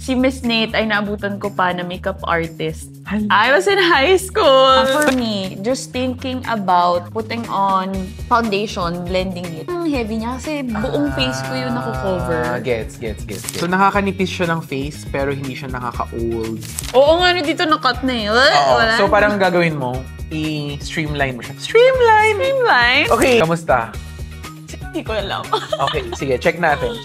Si Miss Nate ay naabutan ko pa na makeup artist. I was in high school. For me, just thinking about putting on foundation, blending it. Ang heavy niya kasi buong face ko yun nakukover. Gets. So, nakakanipis siya ng face, pero hindi siya nakaka-old. Oo nga, dito na-cut na eh. Wala. So, parang gagawin mo, i-streamline mo siya. Streamline! Okay, kamusta? Hindi ko alam. Okay, sige, check natin.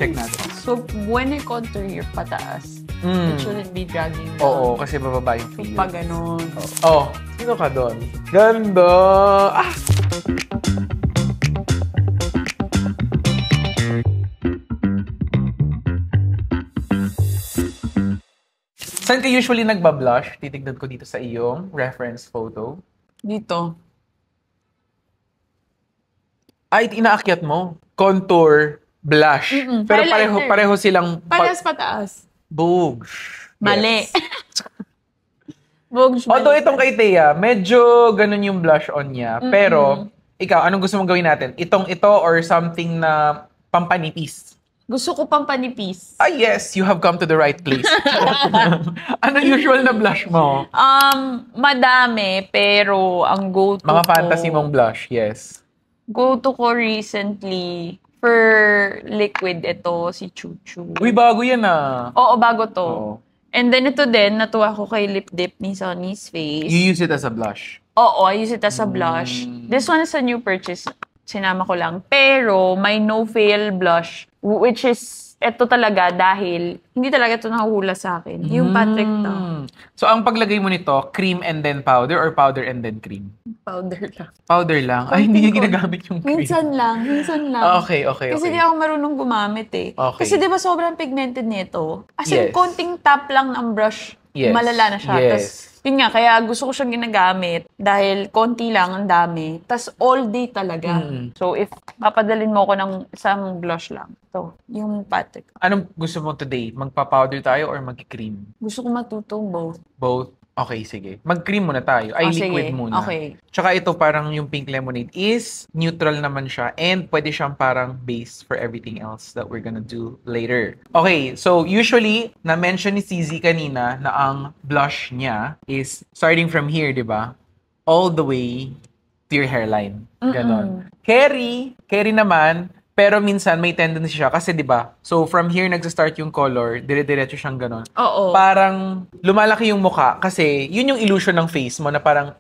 So, when I contour your pataas, it shouldn't be dragging down. Oo, kasi bababa yung feel. Pag ganun. Oh, sino ka doon? Ganda! Ah! Saan ka usually nagbablush? Titignan ko dito sa iyong reference photo. Dito. Ay, inaakyat mo. Contour, blush. Pero pareho silang... Parehas pataas. Bogs. Mali. Yes. Bogs, Although itong kay Thea, medyo ganun yung blush on niya. Pero, ikaw, anong gusto mong gawin natin? Ito or something na pampanipis? Gusto ko pang panipis. Ah, yes, you have come to the right place. Ano usual na blush mo? Madami, pero ang go-to Mga ko... fantasy mong blush, yes. Go-to ko recently for liquid, ito, si Chuchu. Uy, bago yan ah. Oo, bago to. Oo. And then ito din, natuwa ko kay lip dip ni Sonny's Face. You use it as a blush? Oo, I use it as a blush. This one is a new purchase. Sinama ko lang. Pero, may no-fail blush, which is, ito talaga dahil hindi talaga ito nahuhula sa akin. Yung Patrick to. So, ang paglagay mo nito, cream and then powder or powder and then cream? Powder lang. Powder lang? Ay, hindi niya ginagamit yung cream. Minsan lang. Okay. Kasi di ako marunong gumamit eh. Okay. Kasi di ba sobrang pigmented nito? As Yes. in, konting tap lang ng brush, Yes. malala na siya. Yes. Tas, yun nga, kaya gusto ko siyang ginagamit dahil konti lang, ang dami. Tas all day talaga. So if papadalin mo ko ng isang blush lang, to yung Patrick. Anong gusto mo today? Magpa-powder tayo or mag-cream? Gusto ko matutong both. Both? Okay, sige. Mag-cream muna tayo. Ay, liquid sige. muna. Okay. Tsaka ito parang yung pink lemonade is neutral naman siya and pwede siyang parang base for everything else that we're gonna do later. Okay, so usually, na-mention ni CZ kanina na ang blush niya is starting from here, di ba? All the way to your hairline. Ganon. Carry naman, pero minsan may tendency siya kasi 'di ba? So from here nagsa-start yung color, dire-diretso siyang ganon. Oo. Parang lumalaki yung mukha kasi yun yung illusion ng face mo na parang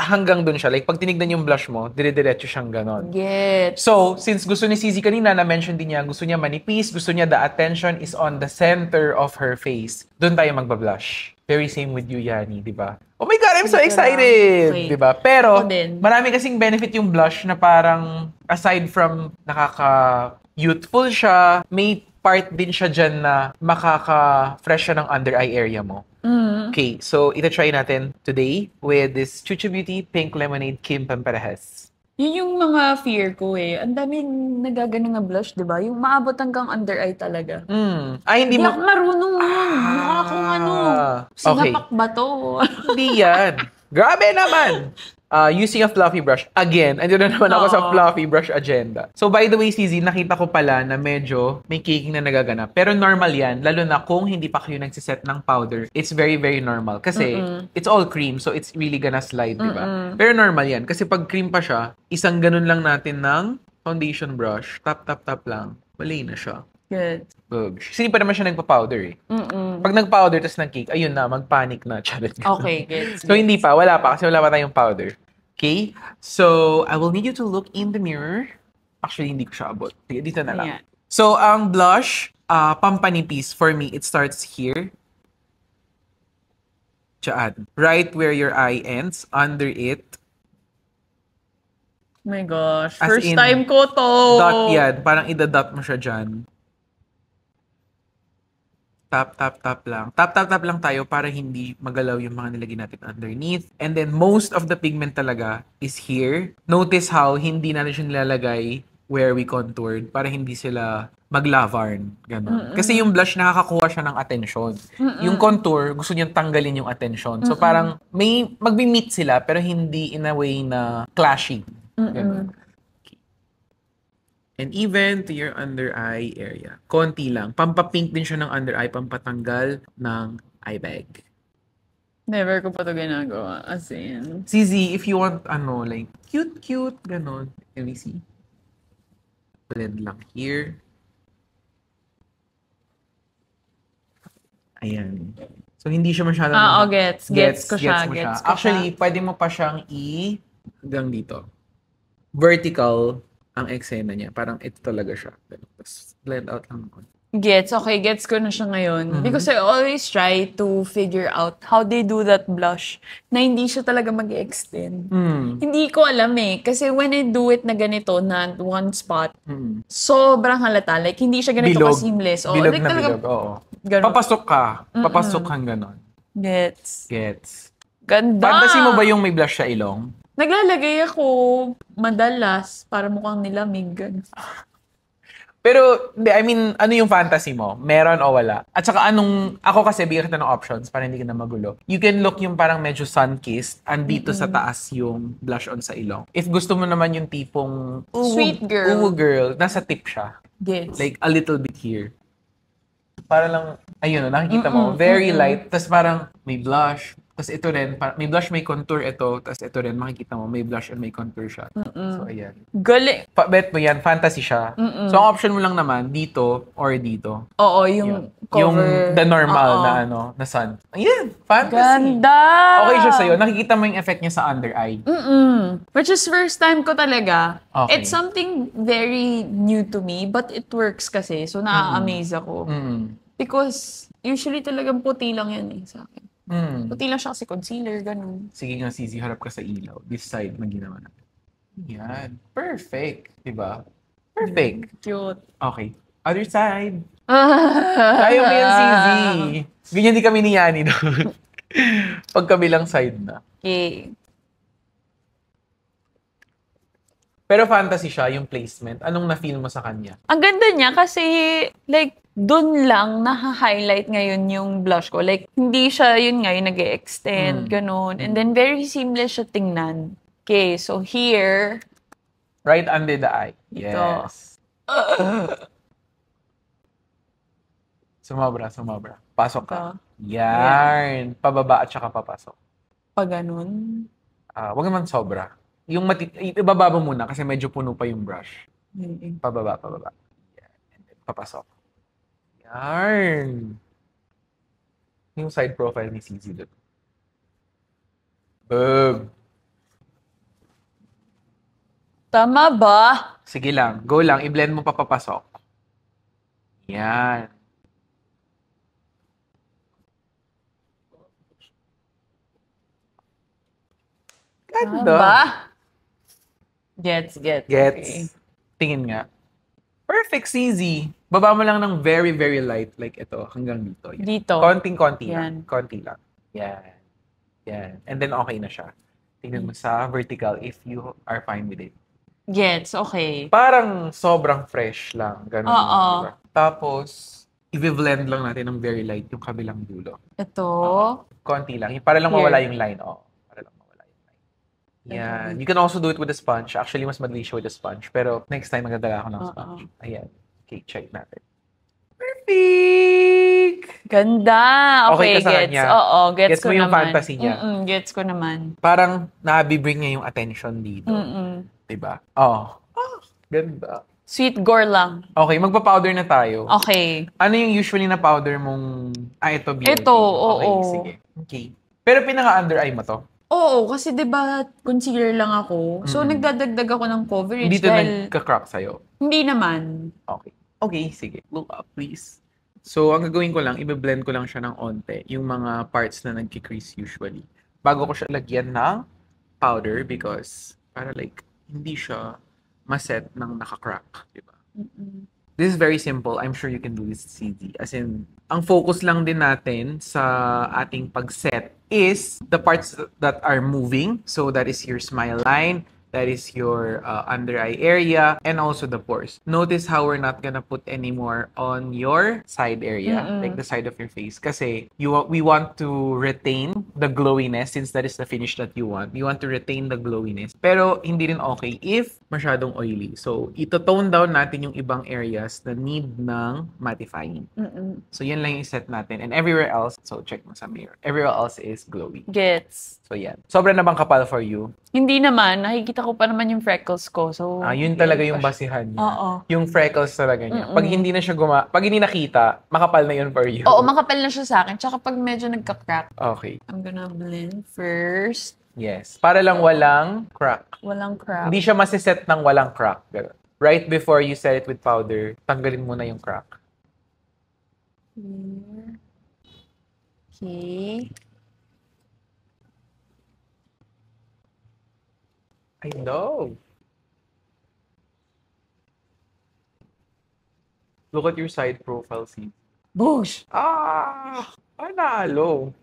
hanggang dun siya. Like pag tinignan yung blush mo, dire-diretso siyang ganon. Gets. So, since gusto ni CZ kanina na-mention din niya, gusto niya manipis, gusto niya the attention is on the center of her face. Doon tayo magbablush. Very same with you, Yani, di ba? Oh my God, I'm so excited! Okay. Di ba? Pero, Ako din. marami kasing benefit yung blush na parang aside from nakaka-youthful siya, may part din siya dyan na makaka-fresh siya ng under eye area mo. Okay, so ita-try natin today with this Chuchu Beauty Pink Lemonade Kim Pamparejas. Yun yung mga fear ko eh. Ang dami nagagano nga blush, di ba? Yung maabot hanggang under eye talaga. Ay, hindi Hindi mo... ako marunong nun. Mukha akong sinapak ba to? Hindi yan. Grabe naman! Using a fluffy brush. Again, andun na naman ako sa fluffy brush agenda. So, by the way, CZ, nakita ko pala na medyo may caking na nagaganap. Pero normal yan, lalo na kung hindi pa kayo nagsiset ng powder. It's very, very normal. Kasi, it's all cream, so it's really gonna slide, di ba? Pero normal yan. Kasi pag cream pa siya, isang ganun lang natin ng foundation brush. Tap, tap, tap lang. Mali na siya. Good. Kasi hindi pa naman siya nagpa-powder eh. Pag nag-powder tas nag-cake, ayun na, mag-panic na. Charot. Okay, gets. So, hindi pa. Wala pa. Kasi wala pa tayong powder. Okay? So, I will need you to look in the mirror. Actually, hindi ko siya abot. Sige, dito na lang. Ayan. So, ang blush, pampanipis, for me, it starts here. Diyan. Right where your eye ends. Under it. Oh my gosh. As First in, time ko to. Dot yan. Parang ida-dot mo siya dyan. Tap, tap, tap lang. Tap, tap, tap lang tayo para hindi magalaw yung mga nilagay natin underneath. And then, most of the pigment talaga is here. Notice how hindi natin siya nilalagay where we contoured para hindi sila maglavarn. Ganon. Kasi yung blush, nakakakuha siya ng attention. Yung contour, gusto niyang tanggalin yung attention. So, parang magbi-meet sila pero hindi in a way na clashing. Ganon. And even to your under eye area. Konti lang. Pampapink din siya ng under eye, pampatanggal ng eye bag. Never ko pa to ginagawa. As in. CZ, if you want, like, cute, ganon. Let me see. Blend lang here. Ayan. So, hindi siya masyadong... Gets ko siya. Actually, pwede mo pa siyang hanggang dito. Vertical ang eksena niya. Parang ito talaga siya. Tapos, blend out lang ako. Gets ko na siya ngayon. Because I always try to figure out how they do that blush na hindi siya talaga mag-extend. Hindi ko alam eh. Kasi when I do it na ganito, na one spot, sobrang halata. Like, hindi siya ganito ka-seamless. Bilog like, na talaga, bilog, oo. Ganun. Papasok ka. Papasok kang ganon. Gets. Ganda! Fantasy mo ba yung may blush sa ilong? Naglalagay ako madalas para mukhang nilamig. Pero, I mean, ano yung fantasy mo? Meron o wala? At saka ako kasi bigyan kita ng options para hindi ka na magulo. You can look yung parang medyo sun-kissed, andito sa taas yung blush on sa ilong. If gusto mo naman yung tipong sweet girl. Girl, nasa tip siya. Gets. Like, a little bit here. Para lang, ayun, nakikita mo, very light. Tapos parang may blush. Tapos ito rin, may blush, may contour ito. Tapos ito rin, makikita mo, may blush and may contour siya. So, ayan. Galing. Bet mo yan, fantasy siya. So, ang option mo lang naman, dito or dito. Oo, yung cover. Yung the normal na sun. Ayan, fantasy. Ganda! Okay siya sa'yo. Nakikita mo yung effect niya sa under eye. Which is first time ko talaga. Okay. It's something very new to me, but it works kasi. So, na-amaze ako. Because, usually talagang puti lang yan sa akin. Puti lang siya kasi concealer, ganun. Sige nga, CZ, harap ka sa ilaw. This side na ginawa natin. Yan. Perfect. Diba? Perfect. Cute. Okay. Other side. Tayo mo yan, CZ. Ganyan di kami ni Yani doon. Pagkabilang side na. Okay. Pero fantasy siya, yung placement. Anong na-feel mo sa kanya? Ang ganda niya kasi, like, doon lang na-highlight ngayon yung blush ko. Like, hindi siya yun ngayon nag-extend, ganun. And then, very seamless siya tingnan. Okay, so here. Right under the eye. Yes. Sumobra. Pasok ka. Yarn. Pababa at saka papasok. Pag ganun. Wag naman sobra. Yung ibaba mo muna kasi medyo puno pa yung brush. Pababa. Yan. And then, papasok. Yarn. Yung side profile ni CZ doon. Boom. Tama ba? Sige lang. Go lang. I-blend mo papapasok. Yan. Ganda. Ba? Gets. Okay. Tingin nga. Perfect, CZ. Baba mo lang ng very, very light. Like ito, hanggang dito. Yan. Dito. Konting-konti Yan. lang. Konti lang. Yan. And then okay na siya. Tingnan mo sa vertical if you are fine with it. Gets, okay. Parang sobrang fresh lang. Ganun. Oo. Diba? Tapos, i-blend lang natin ng very light yung kabilang dulo. Ito. Konti lang. Para lang mawala yung line. Para lang mawala yung line. Yan. You can also do it with a sponge. Actually, mas madali siya with a sponge. Pero next time, magdadala ako ng sponge. Ayan. Okay, check natin. Perfect! Ganda! Okay, ka sa gets. kanya. Oo, gets ko mo yung naman. fantasy niya. Gets ko naman. Parang nabibring niya yung attention dito. Diba? Ganda. Sweet gore lang. Okay, magpa-powder na tayo. Okay. Ano yung usually na powder mong... ito, beauty. Ito, oo. Okay, sige. Okay. Pero pinaka-under eye mo to? Oo, kasi diba concealer lang ako. So, nagdadagdag ako ng coverage Hindi to dahil... nagka-crack sa'yo? Hindi naman. Okay, sige. Look up, please. So, ang gagawin ko lang, i-blend ko lang siya ng onte. Yung mga parts na nagki-crease usually. Bago ko siya lagyan ng powder because para like, hindi siya maset ng naka-crack. Diba? This is very simple. I'm sure you can do this, CD. As in, ang focus lang din natin sa ating pag-set is the parts that are moving. So, that is your smile line, That is your under eye area and also the pores. Notice how we're not gonna put any more on your side area, like the side of your face. Kasi we want to retain the glowiness since that is the finish that you want. You want to retain the glowiness. Pero hindi rin okay if masyadong oily. So, ito-tone down natin yung ibang areas na need ng mattifying. So, yan lang yung set natin. And everywhere else, so check mo sa mirror. Everywhere else is glowy. Gets. So, yan. Sobra na bang kapal for you? Hindi naman. Nakikita ko pa naman yung freckles ko. So, Yun talaga yung basihan niya. Oo. Yung freckles talaga niya. Pag hindi na siya pag hindi nakita, makapal na yun for you. Oo, makapal na siya sa akin. Tsaka pag medyo nagka-crack, Okay. I'm gonna blend first. Yes. Para lang walang crack. Walang crack. Hindi siya masiset ng walang crack. Ganun. Right before you set it with powder, tanggalin muna yung crack. Here. Okay. I know. Look at your side profile, see? Boosh! Panalo.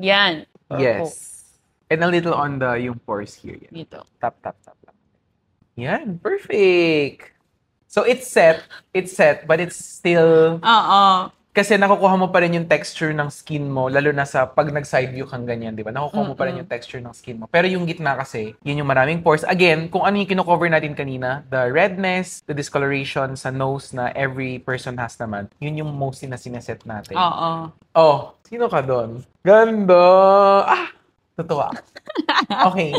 Yan. Yes. And a little on yung pores here. Yan. Dito. Tap, tap, tap lang. Yan. Perfect. So, it's set, but it's still... Oo. Kasi nakukuha mo pa rin yung texture ng skin mo, lalo na sa pag nag-side view kang ganyan, di ba? Nakukuha mo pa rin yung texture ng skin mo. Pero yung gitna kasi, yun yung maraming pores. Again, kung ano yung kino-cover natin kanina, the redness, the discoloration sa nose na every person has naman, yun yung mostly na sineset natin. Oo. Oh, sino ka doon? Ganda! Totoo. Okay.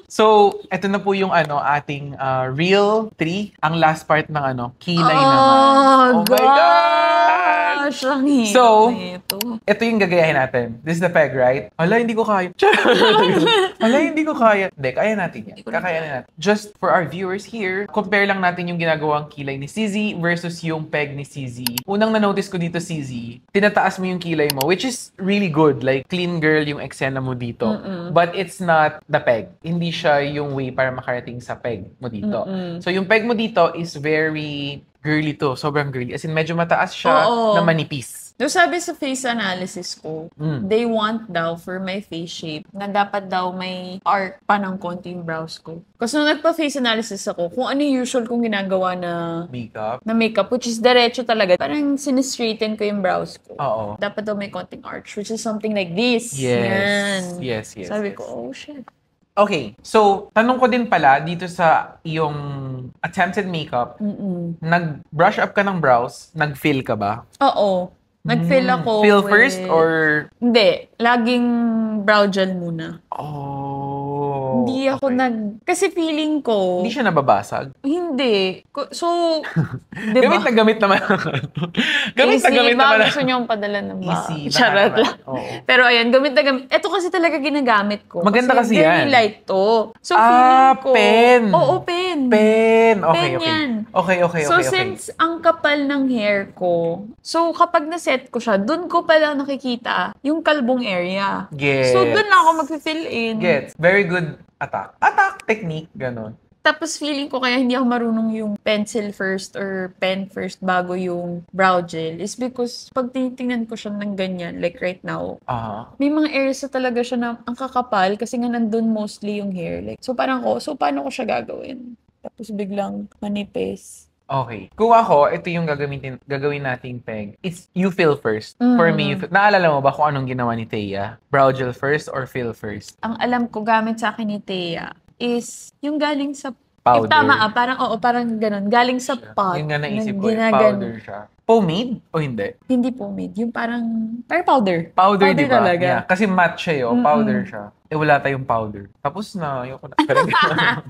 So, eto na po yung ating real 3. Ang last part ng kilay naman. Oh my God! Ang hirap So, nito. ito yung gagayahin natin. This is the peg, right? Ala, hindi ko kaya. Ala, hindi ko kaya. Hindi, kaya natin yan. Kakayanin natin. Just for our viewers here, compare lang natin yung ginagawang kilay ni CZ versus yung peg ni CZ. Unang na-notice ko dito, CZ, tinataas mo yung kilay mo, which is really good. Like, clean girl yung eksena mo dito. But it's not the peg. Hindi siya yung way para makarating sa peg mo dito. So, yung peg mo dito is very girly to. Sobrang girly. As in, medyo mataas siya na manipis. So, sabi sa face analysis ko, they want daw for my face shape na dapat daw may arc pa ng konti yung brows ko. Kasi nung nagpa-face analysis ako, kung ano yung usual kong ginagawa na makeup, which is diretso talaga, parang sinistraighten ko yung brows ko. Oo. Dapat daw may konting arch, which is something like this. Yes. Yan. Yes. Sabi ko, oh shit. Okay, so tanong ko din pala dito sa iyong attempted makeup, nag-brush up ka ng brows, nag-fill ka ba? Oo. Nag-fill ako Fill first or? Hindi. Laging brow gel muna. Hindi ako kasi feeling ko... Hindi siya nababasag? Hindi. So, diba? Gamit na gamit naman. Gamit na gamit naman. Gusto nyo padala ng Easy. Charot lang. Pero ayan, gamit na gamit. Ito kasi talaga ginagamit ko. Maganda kasi yan. Very light to. So, feeling ko... pen. Oo, pen. Pen. Okay. Yan. Okay. So, since ang kapal ng hair ko, so kapag naset ko siya, dun ko pala nakikita yung kalbong area. Gets. So, dun lang ako mag-fill in. Gets. Very good attack technique, ganon. Tapos feeling ko kaya hindi ako marunong yung pencil first or pen first bago yung brow gel is because pag tinitingnan ko siya ng ganyan, like right now, may mga areas na talaga siya na ang kakapal kasi nga nandun mostly yung hair. Like, so parang so paano ko siya gagawin? Tapos biglang manipis. Okay. Kung ako, ito yung gagawin nating peg. It's you fill first. For me, naalala mo ba kung anong ginawa ni Thea? Brow gel first or fill first? Ang alam ko gamit sa akin ni Thea is yung galing sa powder. Tama parang ganun. Galing sa pot. Yun nga naisip ko, powder siya. Pomade o hindi? Hindi pomade. Yung parang powder. Powder, di ba? Talaga. Yeah. Kasi matte siya yun. Powder siya. Wala tayong powder. Tapos na, ayoko na.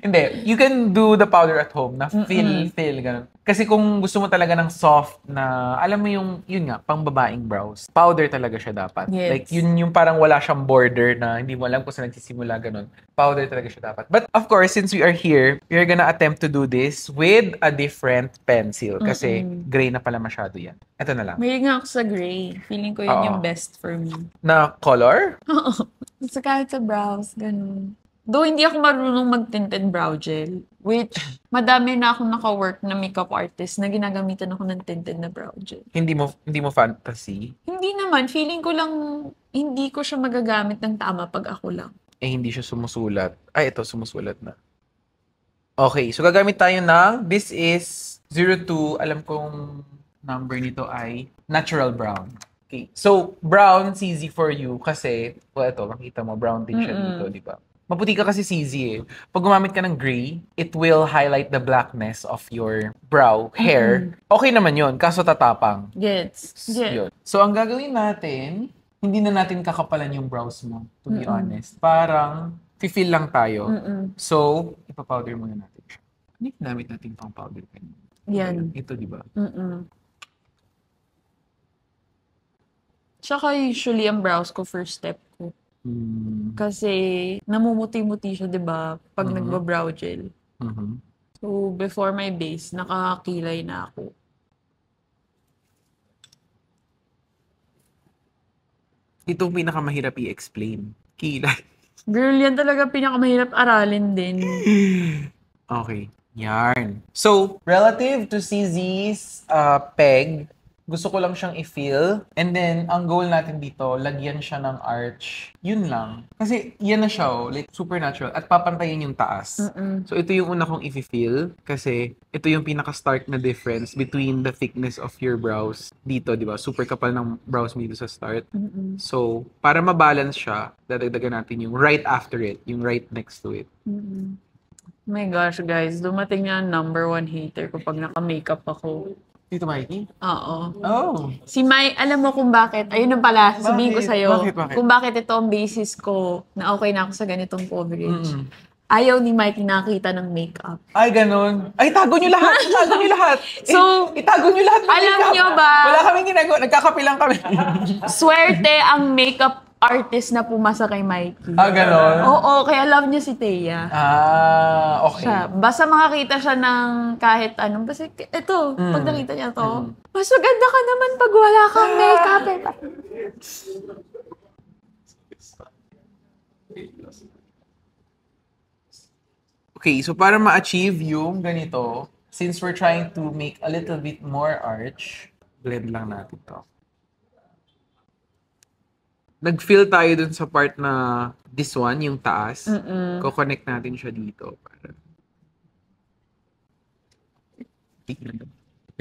Hindi. You can do the powder at home na fill, ganun. Kasi kung gusto mo talaga ng soft na, alam mo yun nga, pang babaeng brows. Powder talaga siya dapat. Yes. Like, yun yung parang wala siyang border na hindi mo alam kung saan nagsisimula, ganun. Powder talaga siya dapat. But, of course, since we are here, we're gonna attempt to do this with a different pencil. Kasi, gray na pala masyado yan. Ito na lang. May nga ako sa gray. Feeling ko yun yung best for me. Na color? Oo. Sa kahit sa brows, ganun. Though hindi ako marunong mag-tinted brow gel, which madami na akong naka-work na makeup artist na ginagamitan ako ng tinted na brow gel. Hindi mo fantasy? Hindi naman. Feeling ko lang hindi ko siya magagamit ng tama pag ako lang. hindi siya sumusulat. Ay, ito, sumusulat na. Okay, so gagamit tayo ng, this is 02, alam kong number nito ay natural brown. Okay, so brown, CZ for you kasi, ito, makita mo, brown din siya dito, di ba? Maputi ka kasi CZ eh. Pag gumamit ka ng gray, it will highlight the blackness of your brow, hair. Okay naman yun, kaso tatapang. Gets. Yun. So, ang gagawin natin, hindi na natin kakapalan yung brows mo, to be honest. Parang, feel lang tayo. So, ipapowder muna natin siya. Ano yung ginamit natin pang powder pen? Yan. Ito, di ba? Tsaka usually, ang brows ko first step ko. Kasi, namumuti-muti siya, di ba? Pag nagba-brow gel. So, before my base, nakakilay na ako. Ito ang pinakamahirap i-explain. Kilay. Girl, yan talaga pinakamahirap aralin din. Okay. Yarn. So, relative to CZ's peg, gusto ko lang siyang i-fill. And then, ang goal natin dito, lagyan siya ng arch. Yun lang. Kasi, yan na siya, like, supernatural. At papantayin yung taas. So, ito yung una kong i-fill. Kasi, ito yung pinaka-start na difference between the thickness of your brows dito, di ba? Super kapal ng brows mo dito sa start. So, para ma-balance siya, dadagdagan natin yung right after it. Yung right next to it. Oh my gosh, guys. Dumating na ang number 1 hater ko pag naka-makeup ako. Dito, Mikey? Oo. Oh. Si Mai, alam mo kung bakit? Ayun na pala, sabihin ko sa'yo. Bakit? Kung bakit ito ang basis ko na okay na ako sa ganitong coverage. Ayaw ni Mikey nakita ng makeup. Ay, ganun. Ay, tago nyo lahat! Itago nyo lahat! So, itago nyo lahat ng alam makeup. nyo ba? Wala kaming ginagawa. Nagkakapilang kami. Swerte ang makeup artist na pumasa kay Mikey. Ah, ganun? Oo, kaya love niya si Thea. Ah, okay. Siya. Basta makakita siya ng kahit anong. Kasi ito, pag nakita niya to, mas maganda ka naman pag wala kang makeup. Okay, so para ma-achieve yung ganito, since we're trying to make a little bit more arch, blend lang natin to. Nag-fill tayo dun sa part na this one, yung taas. Ko-connect natin siya dito. Para...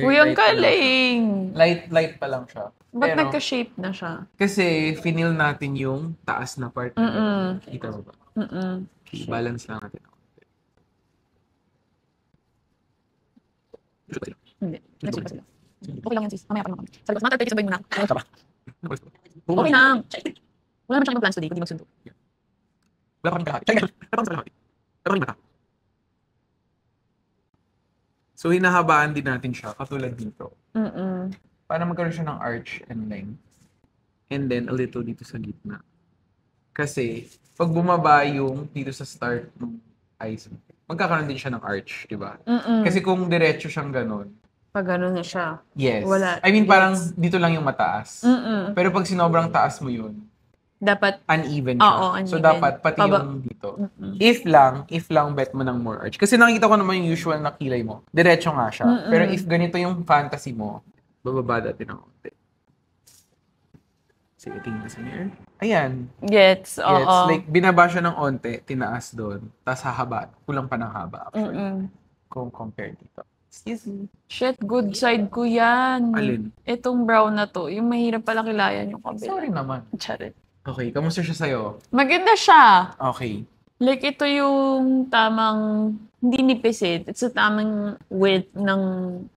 Uy, ang galing! Light pa lang siya. Ba't Pero, nagka-shape na siya? kasi finil natin yung taas na part. Kita mo ba? Okay, balance lang natin. Hindi. Nagsulit pa sila. Okay lang yan, sis. Mamaya pa naman kami. Sa labas, mga 30 sabay mo na. Okay Okay lang. Wala naman siyang plans today, kundi magsundo. Wala pa kaming kalahati. Wala pa kaming kalahati. Wala pa kaming mata. So, hinahabaan din natin siya, katulad dito. Para magkaroon siya ng arch and length. And then, a little dito sa gitna. Kasi, pag bumaba yung dito sa start ng eyes mo, magkakaroon din siya ng arch, di ba? Kasi kung diretso siyang ganun, Pag gano'n na siya. yes. Wala. I mean, parang dito lang yung mataas. Pero pag sinobrang taas mo yun, Dapat, uneven siya. Oo, So, uneven. dapat pati yung dito. If lang, bet mo ng more arch. Kasi nakita ko naman yung usual na kilay mo. Diretso nga siya. Pero if ganito yung fantasy mo, bababa natin ng konti. Sige, tingin sa mirror. Ayan. gets, oo. It's like, binaba siya ng onte, tinaas doon, tapos hahaba. Kulang pa ng haba, actually. Kung compare dito. Excuse me. Shit, good side ko yan. Alin? Itong brown na to, yung mahirap pala kilayan yung kabila. Sorry naman. Charit. Okay, kamusta siya sa'yo? Maganda siya. Okay. Like, ito yung tamang, hindi nipisit. It's a tamang width ng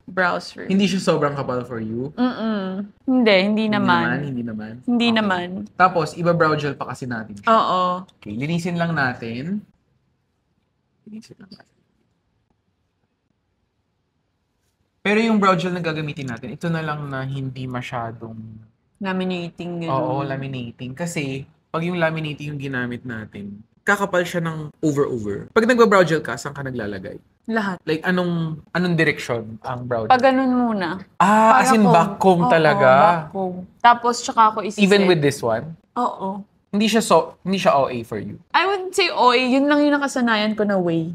brows for Hindi siya sobrang kapal for you? Hindi naman. Hindi naman. Hindi Okay. naman. Tapos, iba brow gel pa kasi natin siya. Oo. Okay, linisin lang natin. Pero yung brow gel na gagamitin natin, ito na lang na hindi masyadong... Laminating, gano'n. Oo, laminating. Kasi, pag yung laminating yung ginamit natin, kakapal siya ng over-over. Pag nagba-brow gel ka, saan ka naglalagay? Lahat. Like, anong direction ang brow gel? Pag ganun muna. As in Para back comb Oo, talaga? back comb. Tapos, tsaka ako isiset. Even with this one? Oo. Hindi siya OA for you? I would say, yun lang yung nakasanayan ko na way.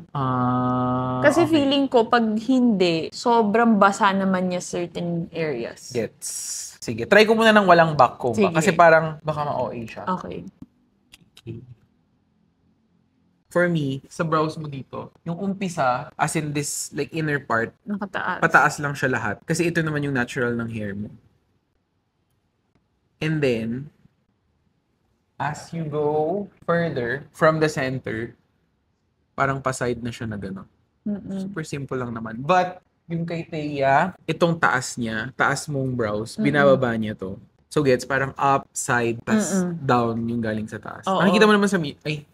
Kasi okay. feeling ko, pag hindi, sobrang basa naman niya certain areas. Gets. Sige, try ko muna ng walang back comb. Sige. Kasi parang baka ma-OA siya. Okay. Okay. for me, sa brows mo dito, yung umpisa, as in this like inner part, Nakataas. pataas lang siya lahat. Kasi ito naman yung natural ng hair mo. And then, as you go further from the center, parang pa-side na siya na gano'n. Super simple lang naman. But, yung kay Thea, itong taas niya, taas mong brows, binababa niya to. So, gets, parang up, side, tas down yung galing sa taas. Oo. Nakikita mo naman sa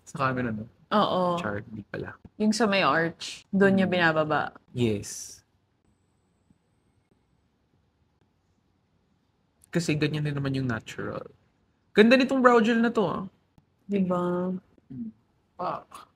sa camera, no? Oo. Chart, hindi pala. Yung sa may arch, doon yung binababa. Yes. Kasi ganyan din naman yung natural. Ganda nitong brow gel na to, ah. Diba? Fuck.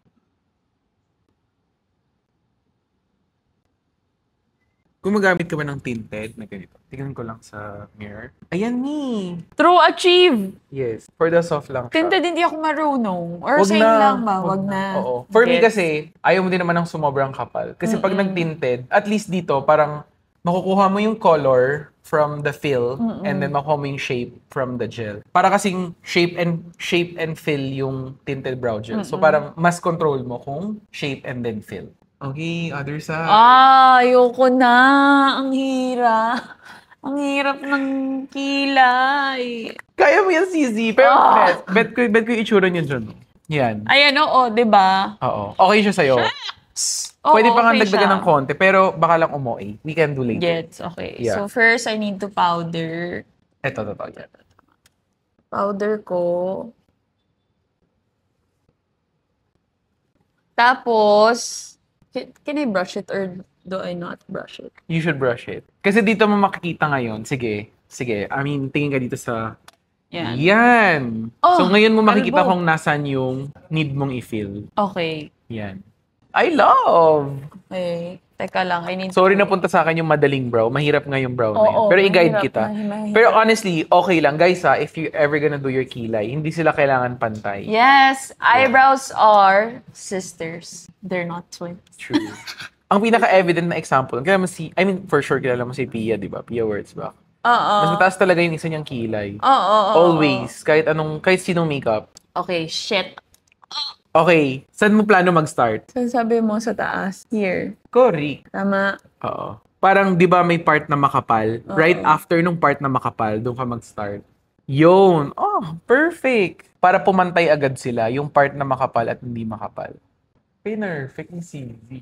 Kung magamit ka ba ng tinted na ganito, tingnan ko lang sa mirror. Ayan ni. True achieve! Yes. For the soft lang siya. Tinted hindi ako marunong. Or Wag same na. lang ba? Wag na. Oo. For me Gets. kasi, ayaw mo din naman ng sumobrang kapal. Kasi pag nag-tinted, at least dito, parang makukuha mo yung color from the fill and then makukuha mo yung shape from the gel. Para kasing shape and fill yung tinted brow gel. So parang mas control mo kung shape and then fill. Okay, other side. Ayoko na. Ang hirap. Ang hirap ng kilay. Kaya mo yan, CZ. Pero bet ko yung itsura niya dyan. Yan. Ayan, oo, diba? Oo. Okay siya sa'yo. Oo, Pwede pa nga okay dagdagan siya. ng konti, pero baka lang umuwi. We can do later. Gets, okay. Yeah. So, first, I need to powder. Ito. Yan. Powder ko. Tapos, can I brush it or do I not brush it? You should brush it. Kasi dito mo makikita ngayon. Sige. I mean, tingin ka dito sa... Yan. Yan. Oh, So, ngayon mo makikita kalbo. kung nasan yung need mong i-fill. Okay. Yan. I love! Okay. Teka lang, I need Sorry to... na punta sa akin yung madaling brow. Mahirap nga yung brow na yun. Oo, Pero i-guide mahirap, kita. mahirap. Pero honestly, okay lang. Guys if you ever gonna do your kilay, hindi sila kailangan pantay. Yes, eyebrows are sisters. They're not twins. True. Ang pinaka-evident na example, for sure kilala mo si Pia, di ba? Pia Wurtzbach. Oo. Mas mataas talaga yung isa niyang kilay. Oo. Always. Kahit sinong makeup. Okay, shit. Okay, saan mo plano mag-start? So, sabi mo sa taas. Here. Correct. Tama. Oo. Parang, di ba may part na makapal? Right after nung part na makapal, doon ka mag-start. Yun. Oh, perfect. Para pumantay agad sila, yung part na makapal at hindi makapal. Perfect ni CV.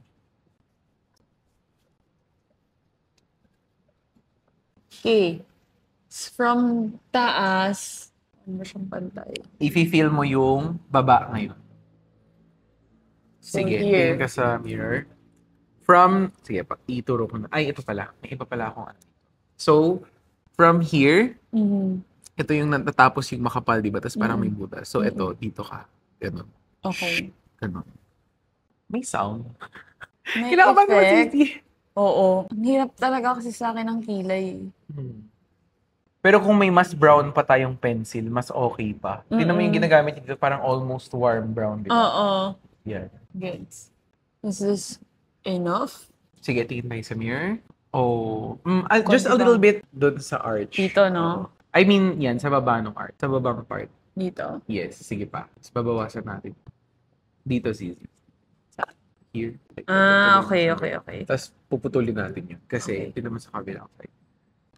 Okay. From taas, ano ba siyang pantay? I-feel mo yung baba ngayon. Sige, here. tingin ka sa mirror. Sige, ituro ko na. Ay, ito pala. May iba pala akong ano. So, from here, ito yung natatapos yung makapal, di ba? Tapos parang may butas. So, ito, dito ka. Ganon. Okay. Ganon. May sound. May Kinakabahan mo, effect. Titi. Oo. Ang hirap talaga kasi sa akin ng kilay. Pero kung may mas brown pa tayong pencil, mas okay pa. Tingnan mo yung ginagamit dito, parang almost warm brown, di ba? Oo. Yan. Gets. Is this enough? Sige, tingin tayo sa mirror. Just Konti a little ba? bit doon sa arch. Dito, no? I mean, yan, sa baba ng arch. Sa babang part. Dito. Yes, sige pa. Tapos babawasan natin. Dito, CZ. Here. Okay. Tapos puputulin natin yun. Kasi, Okay. ito naman sa kabilang side.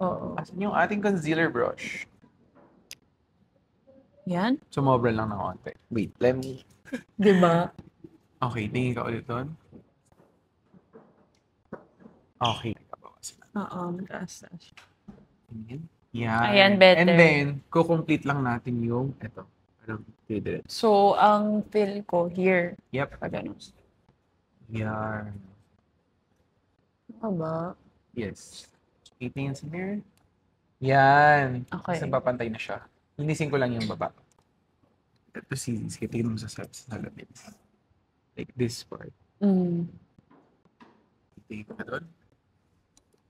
Oo. Asan yung ating concealer brush? Yan? Sumobra lang ng konti. Wait, let me... Diba? Okay, tingin ka ulit doon. Okay. Babawasan. Oo, mataas. Tingin. Yan. Ayan, better. And then, kukomplete lang natin yung, eto. Parang, diretso. So, ang fill ko here. Yep. Pag ano. Yan. Ano ba? Yes. Tingin sa mirror. Yan. Okay. Kasi papantay na siya. Linisin ko lang yung baba. Ito sige, tingin mo sa salamin. Like this part. Tingin ka doon.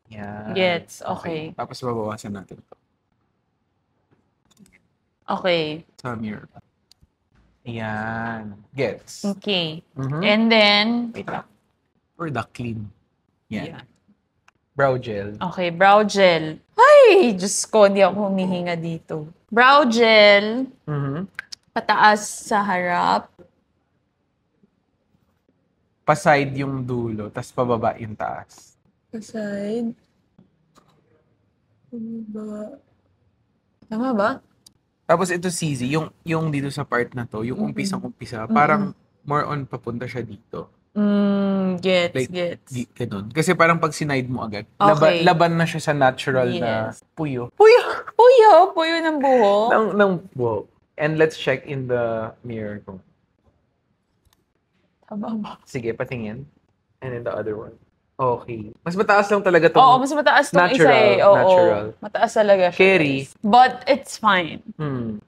Yan. Gets, okay. Tapos babawasan natin ito. Okay. Sa mirror. Yan. Gets. Okay. Mhm. And then, Wait lang. Or the clean. Yan. yeah. Brow gel. Okay, brow gel. Ay, Diyos ko, hindi ako humihinga dito. Brow gel, Mhm. pataas sa harap. Pa-side yung dulo, tas pababa yung taas. Aside. Pababa. Tama ba? Tapos ito CZ, yung dito sa part na to, yung umpisang-umpisa, parang more on papunta siya dito. Gets, Like, gets. Ganun. Kasi parang pag sinide mo agad, Okay. laban na siya sa natural na Yes. puyo. Puyo ng buhok. ng buhok. And let's check in the mirror kung. Tama ba? Sige, patingin. And then the other one. Okay. Mas mataas lang talaga tong Oo, mas mataas tong isa natural, eh. Oo, natural. mataas talaga siya. Carry. guys. But it's fine.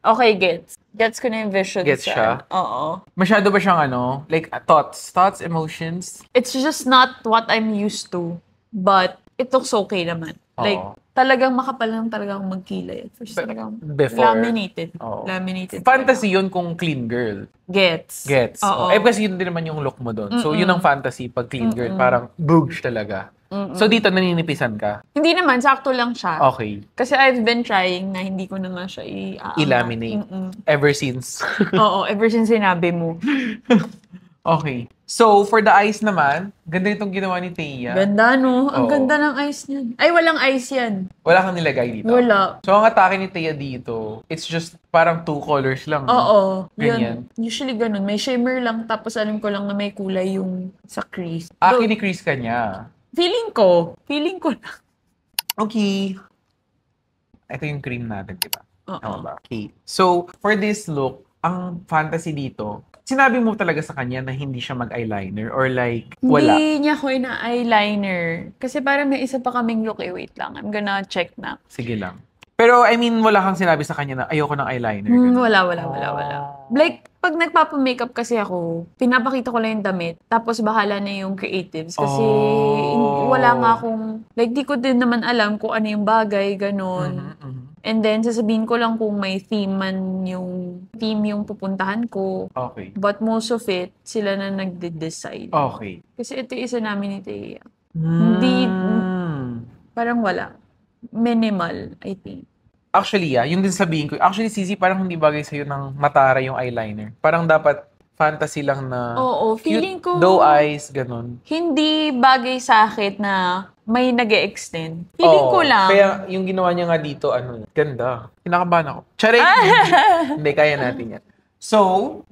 Okay, gets. Gets ko na yung vision Gets siya? Oo. Masyado ba siyang like thoughts, emotions? It's just not what I'm used to. But it looks okay naman. Oo. Like, talagang makapal lang talaga akong magkilay. First talagang Before. laminated. Oo. Laminated. Fantasy yun kung clean girl. Gets. Oh, Oo. kasi yun din naman yung look mo doon. So, yun ang fantasy pag clean girl. Parang boobs talaga. So, dito naninipisan ka? Hindi naman, sakto lang siya. Okay. Kasi I've been trying na hindi ko na nga siya I-laminate. Ever since. Oo, ever since sinabi mo. Okay. So, for the eyes naman, ganda itong ginawa ni Thea. Ganda, no? Ang Oo. ganda ng eyes niyan. Ay, walang eyes yan. Wala kang nilagay dito? Wala. So, ang atake ni Thea dito, it's just parang 2 colors lang. Oo. Ganyan. Yun. Usually ganun. May shimmer lang, tapos alam ko lang na may kulay yung sa crease. Ni-crease ka niya. Feeling ko lang. Okay. Ito yung cream natin, diba? Oo. Tama ba? Okay. So, for this look, ang fantasy dito, sinabi mo talaga sa kanya na hindi siya mag-eyeliner or like, wala? Hindi niya ko ina-eyeliner. Kasi parang may isa pa kaming look. Wait lang. I'm gonna check na. Sige lang. Pero, I mean, wala kang sinabi sa kanya na ayoko ng eyeliner. ganun. Wala. Like, pag nagpapa-makeup kasi ako, pinapakita ko lang yung damit, tapos bahala na yung creatives. Kasi wala nga akong, like, di ko din naman alam kung ano yung bagay, ganun. And then, sasabihin ko lang kung may theme yung pupuntahan ko. Okay. But most of it, sila na nagde-decide. Okay. Kasi ito yung isa namin ni Thea. Hindi, parang wala. Minimal, I think. Actually, yung din sabihin ko, actually, Sisi, parang hindi bagay sa'yo ng matara yung eyeliner. Parang dapat fantasy lang na Oo, feeling cute, ko, doe eyes, ganun. hindi bagay sa akin na may nag-e-extend. Feeling ko lang. Kaya yung ginawa niya nga dito, ganda. Kinakabahan ako. Charay! Hindi, kaya natin yan. So,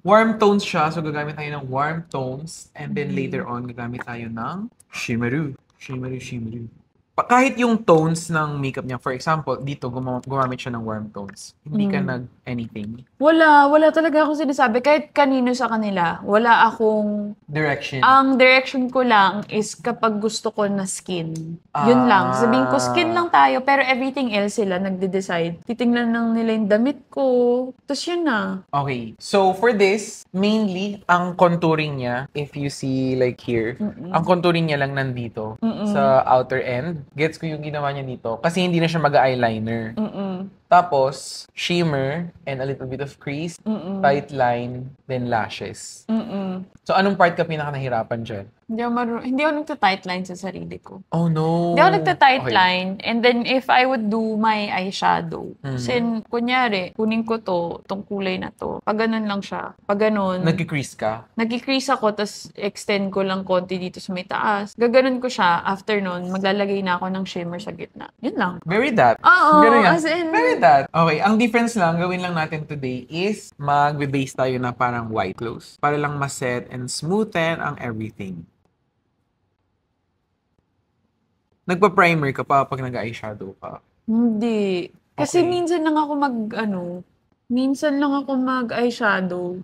warm tones siya. So, gagamit tayo ng warm tones. And then later on, gagamit tayo ng shimmeru. Shimmeru. Kahit yung tones ng makeup niya, for example, dito, gumamit siya ng warm tones. Hindi ka nag-anything. Wala talaga ako sinasabi. Kahit kanino sa kanila, wala akong... Direction. Ang direction ko lang is kapag gusto ko na skin. Yun lang. Sabihin ko, skin lang tayo, pero everything else sila nagde-decide. Titingnan lang nila yung damit ko. Tapos yun na. Okay. So, for this, mainly, ang contouring niya, if you see like here, ang contouring niya lang nandito sa outer end. Gets ko yung ginawa niya dito. Kasi hindi na siya mag-eyeliner. Tapos, shimmer and a little bit of crease, tight line, then lashes. So, anong part ka pinaka-nahirapan dyan? Hindi ako nagta-tight line sa sarili ko. Oh, no. Hindi ako nagta-tight line. And then, if I would do my eyeshadow, sin, kunyari, kunin ko tong kulay na to. Pag ganun lang siya. Pag ganun. Nag-crease ka? Nag-crease ako, tas extend ko lang konti dito sa may taas. Gaganon ko siya. After nun, maglalagay na ako ng shimmer sa gitna. Yun lang. Very that. Oo, Ganun yan. as in... Very that. Okay, ang difference lang, gawin lang natin today is magbe-base tayo na parang white clothes. Para lang ma-set and smoothen ang everything. Nagpa-primer ka pa pag nag-eyeshadow ka? Hindi. Kasi Okay. minsan lang ako mag-eyeshadow.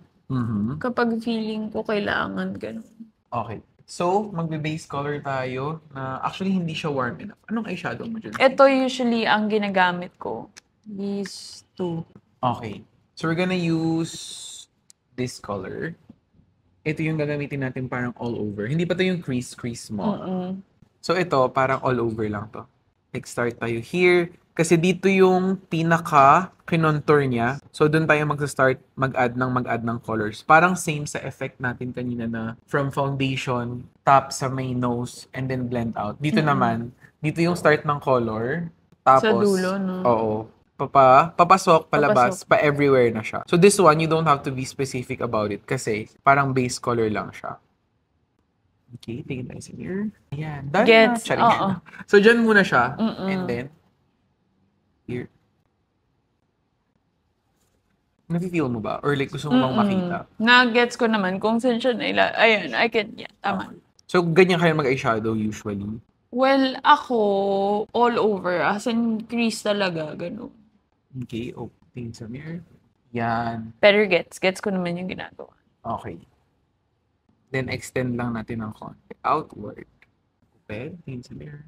Kapag feeling ko kailangan ganun. Okay. So, magbe-base color tayo na actually hindi siya warm enough. Anong eyeshadow mo dyan? Ito usually ang ginagamit ko. These two. Okay. So, we're gonna use this color. Ito yung gagamitin natin parang all over. Hindi pa to yung crease mo. So, ito parang all over lang to. Like, start tayo here. Kasi dito yung pinaka-kinontour niya. So, doon tayo mag-start mag-add ng colors. Parang same sa effect natin kanina na from foundation, top sa may nose, and then blend out. Dito naman, dito yung start ng color. Tapos, Sa dulo, no? Oo. Papasok, palabas, pa-everywhere na siya. So, this one, you don't have to be specific about it kasi parang base color lang siya. Okay, tingin tayo sa mirror. Ayan, done na. Gets, Charing. oo. So, dyan muna siya. Mm-mm. And then, here. Nafe-feel mo ba? Or like, gusto mo bang makita? Na-gets ko naman kung saan siya ayun, I can, yeah, tama. Okay. So, ganyan kayo mag-eyeshadow usually? Well, ako, all over. As in, crease talaga, gano'n. Okay, oh, tingin sa mirror. Yan. Pero gets ko naman yung ginagawa. Okay. Then, extend lang natin ng konti. Outward. Open, tingin sa mirror.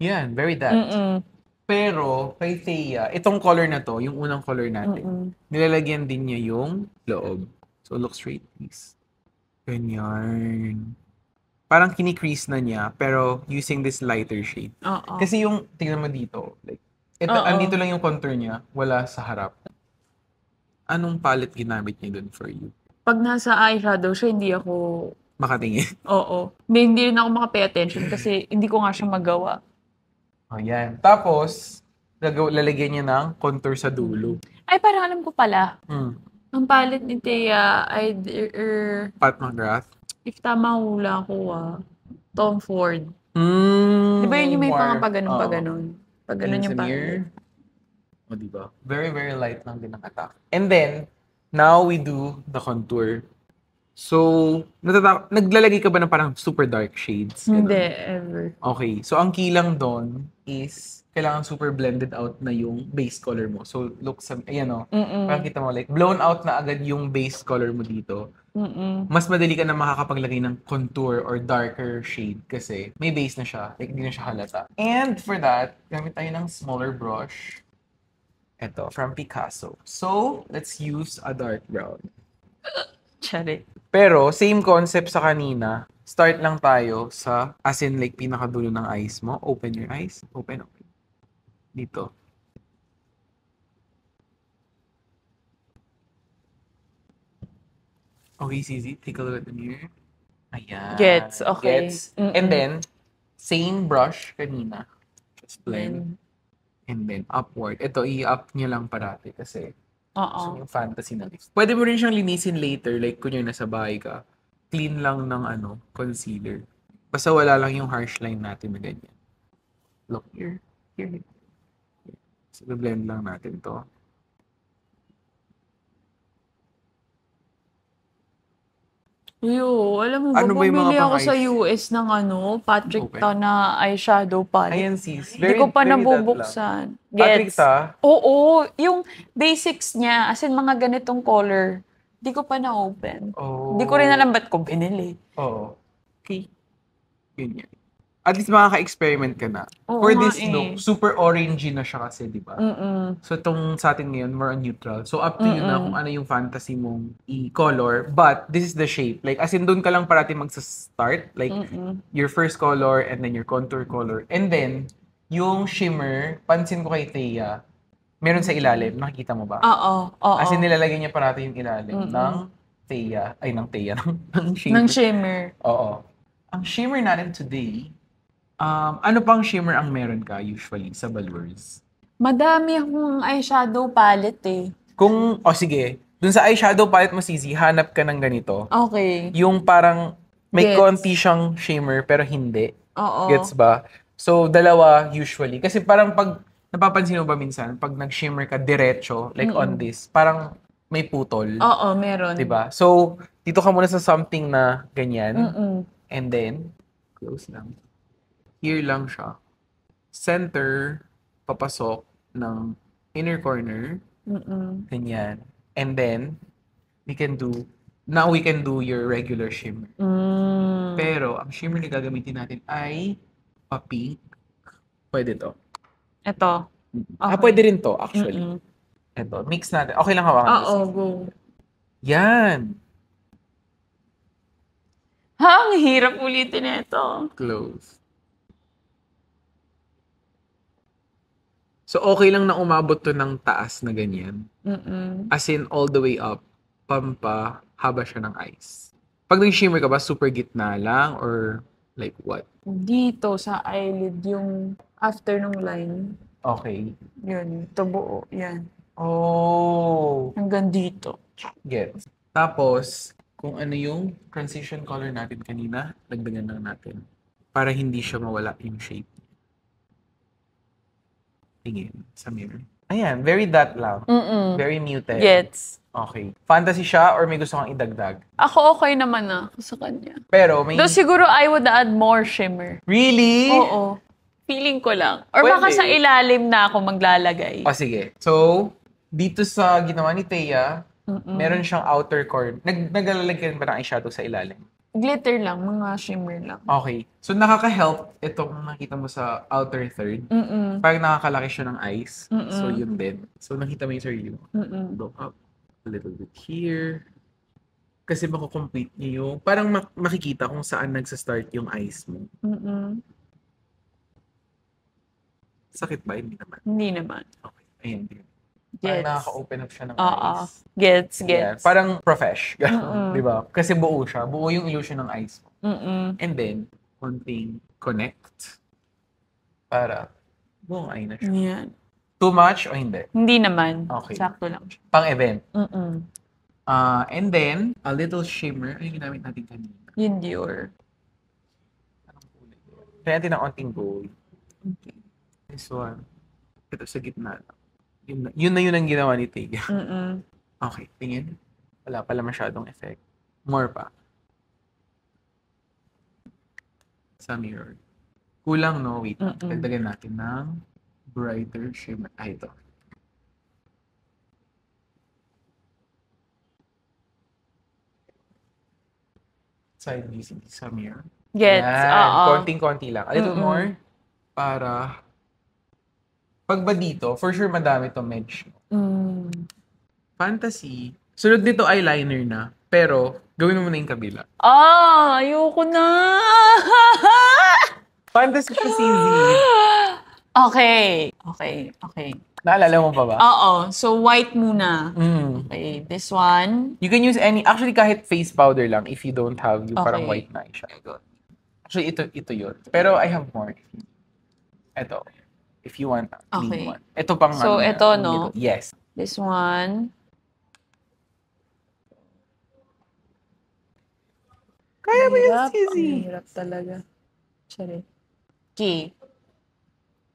Yan, very that. Pero, kay Thea, itong color na to, yung unang color natin, nilalagyan din niya yung loob. So, look straight, please. Ganyan. Parang kini-crease na niya, pero using this lighter shade. Kasi yung, tingnan mo dito, like, ito, andito lang yung contour niya, wala sa harap. Anong palette ginamit niya dun for you? Pag nasa eyeshadow siya, hindi ako... Makatingin. Oo. Hindi rin ako makapay attention kasi hindi ko nga siya magawa. Oh, yan. Tapos, lalagyan niya ng contour sa dulo. Ay, parang alam ko pala. Hmm. Ang palette ni Thea ay... Pat McGrath. If tama hula ko, Tom Ford. Di ba yun yung may pang-paganon? Paganon yung palette. O, diba? Very, very light lang din ang attack. And then, now we do the contour. So, naglalagay ka ba ng parang super dark shades? Hindi, ever. Okay. So, ang key lang doon is kailangan super blended out na yung base color mo. So, look sa, ayan o. Parang kita mo, like, blown out na agad yung base color mo dito. Mas madali ka na makakapaglagay ng contour or darker shade kasi may base na siya. Like, hindi na siya halata. And for that, gamit tayo ng smaller brush. Ito, from Picasso. So, let's use a dark brown. Charit. Pero, same concept sa kanina. Start lang tayo sa, as in like, pinakadulo ng eyes mo. Open your eyes. Open. Dito. Okay, CZ, take a look at the mirror. Ayan. Gets, okay. Gets. And then, same brush kanina. Just blend. And then, upward. Ito, i-up niya lang parati kasi so, yung fantasy na. Pwede mo rin siyang linisin later, like kunyari nasa bahay ka. Clean lang ng concealer. Basta wala lang yung harsh line natin na ganyan. Look here. Here. So, blend lang natin to. Alam mo ba, Ano ba yung mga bumili ako sa pang-eyes? US ng Patrick Ta na eyeshadow palette. Ayan, sis. Hindi ko pa nabubuksan. Patrick Gets? Ta? Oo, yung basics niya, as in mga ganitong color, hindi ko pa na-open. Hindi ko rin alam ba't ko binili. Oo. Okay. Yun yan. At least makaka-experiment ka na. Oo, For this nga look, super orangey na siya kasi, di ba? So, itong sa atin ngayon, more on neutral. So, up to you na kung ano yung fantasy mong i-color. But, this is the shape. Like, as in, doon ka lang parati magsa-start. Like, your first color, and then your contour color. And then, yung shimmer, pansin ko kay Thea, meron sa ilalim. Nakikita mo ba? Oo. As in, nilalagay niya parati yung ilalim ng Thea. Ay, ng Thea. ng shimmer. Ng shimmer. Oo. Ang shimmer natin today, ano pang shimmer ang meron ka usually sa Balurs? Madami akong eyeshadow palette eh. Sige. Dun sa eyeshadow palette mo, Sisi, hanap ka ng ganito. Okay. Yung parang may Gets. konti siyang shimmer pero hindi. Oo. Gets ba? So, dalawa usually. Kasi parang pag, napapansin mo ba minsan, pag nag-shimmer ka diretso, like on this, parang may putol. Oo, meron. Diba? So, dito ka muna sa something na ganyan. And then, close lang. Here lang siya. Center, papasok ng inner corner. Ganyan. And then, we can do your regular shimmer. Pero, ang shimmer na gagamitin natin ay pa-pink. Pwede to. Ito. Okay. Pwede rin to, actually. Ito, mix natin. Okay lang hawakan. Oo, go. Yan. Ang hirap ulitin ito. Close. So, okay lang na umabot to ng taas na ganyan. As in, all the way up, pampahaba siya ng eyes. Pag nag-shimmer ka ba, super gitna lang? Or like what? Dito sa eyelid, yung after nung line. Okay. Yun, ito buo. Yan. Oh. Hanggang dito. Gets. Tapos, kung ano yung transition color natin kanina, dagdagan lang natin. Para hindi siya mawala yung shape. Tingin sa mirror. Ayan, very dot lang. Very muted. Gets. Okay. Fantasy siya or may gusto kang idagdag? Ako okay naman na sa kanya. Pero may... Though siguro I would add more shimmer. Really? Oo. Feeling ko lang. Or baka Pwede. sa ilalim na ako maglalagay. O sige. So, dito sa ginawa ni Thea, meron siyang outer corner. Naglalagyan ba ng eyeshadow sa ilalim? Glitter lang, mga shimmer lang. Okay. So, nakaka-help itong nakita mo sa outer third. Parang nakakalaki siya ng eyes. So, yun din. So, nakita mo yung sarili mo. Go up a little bit here. Kasi makukomplete niyo yung... Parang makikita kung saan nagsa-start yung eyes mo. Sakit ba? Hindi naman. Hindi naman. Okay. Ayan. Parang Gets. nakaka-open up siya ng eyes. Gets. Yeah. Parang profesh. Di ba? Kasi buo siya. Buo yung illusion ng eyes mo. And then, konting connect. Para buong eye na siya. Yan. Too much o hindi? Hindi naman. Okay. Sakto lang. Pang-event. And then, a little shimmer. Ano yung ginamit natin kanina? Yung Dior. Anong kulay? Kaya natin ng onting gold. Okay. This one. Ito sa gitna. Yun na ang ginawa ni Tig. Okay, tingin. Wala pala masyadong effect. More pa. Sa mirror. Kulang, no? Wait. Dagdagan natin ng brighter shimmer. Ito. Side using sa mirror. Gets. Konting-konti lang. A little more. Para pag ba dito, for sure madami to medge. Fantasy. Sunod nito eyeliner na. Pero, gawin mo na yung kabila. Ayoko na. Fantasy siya, CZ. Okay. Naalala mo pa ba? Oo. So, white muna. Okay. This one. You can use any, actually kahit face powder lang if you don't have yung parang Okay. white na eyeshadow. Actually, ito yun. Pero I have more. Ito. If you want a clean Okay. one. Ito pang So, na, ito, yung no? dito. Yes. This one. Kaya mo yun, Hirap. CZ. Ang hirap talaga. Sorry. Okay.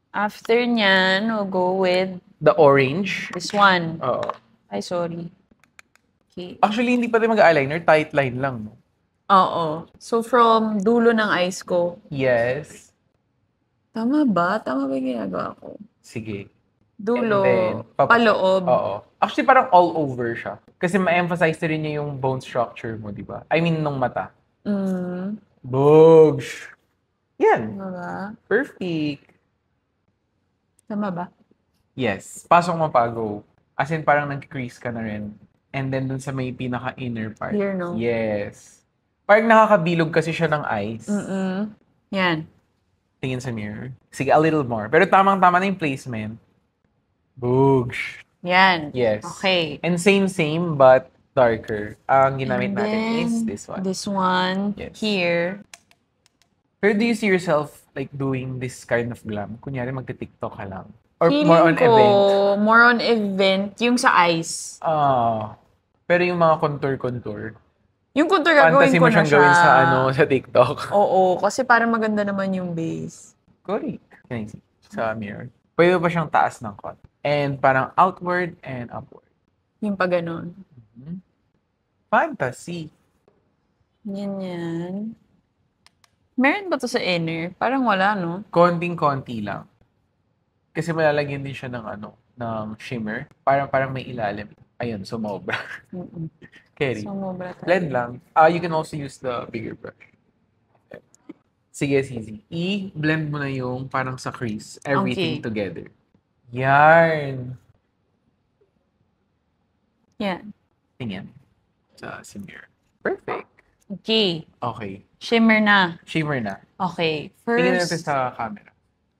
After nyan, we'll go with The orange. this one. Oo. Ay, sorry. Okay. Actually, hindi pa tayo mag-eyeliner. Tight line lang. No? Oo. So, from dulo ng eyes ko. Yes. Tama ba? Tama ba yung ginagawa ko? Sige. Dulo, And then, paloob. Oo. Actually, parang all over siya. Kasi ma-emphasize na rin niya yung bone structure mo, di ba? I mean, nung mata. Bogs! Yan. Tama ba? Perfect. Tama ba? Yes. Pasok mo pa, go. As in, parang nag-crease ka na rin. And then, dun sa may pinaka-inner part. Here, no? Yes. Parang nakakabilog kasi siya ng eyes. Yan. Tingin sa mirror. Sige, a little more. Pero tamang-tama na yung placement. Bogs! Yan. Yes. Okay. And same, but darker. Ang ginamit And natin then, is this one. This one. Yes. Here. Pero do you see yourself like doing this kind of glam? Kunyari, magti-TikTok ka lang. Or Feeling more on ko, event? more on event. Yung sa eyes. Pero yung mga contour. Yung contour gagawin Fantasy ko mo na siyang siya. gawin sa TikTok. Oo, kasi para maganda naman yung base. Correct. Can I see? Sa mirror. Pwede pa siyang taas ng konti. And parang outward and upward. Yung pa ganon. Fantasy. Yan. Meron ba to sa inner? Parang wala, no? Konting-konti lang. Kasi malalagyan din siya ng ng shimmer. Parang may ilalim. Ayun, sumobra. Carry. Sumobra tayo. Blend lang. You can also use the bigger brush. Sige, CZ. I-blend mo na yung parang sa crease. Everything Okay. together. Yarn. Yan. Tingnan. Sa mirror. Perfect. Okay. Okay. Shimmer na. Shimmer na. Okay. Tingnan natin First. sa camera.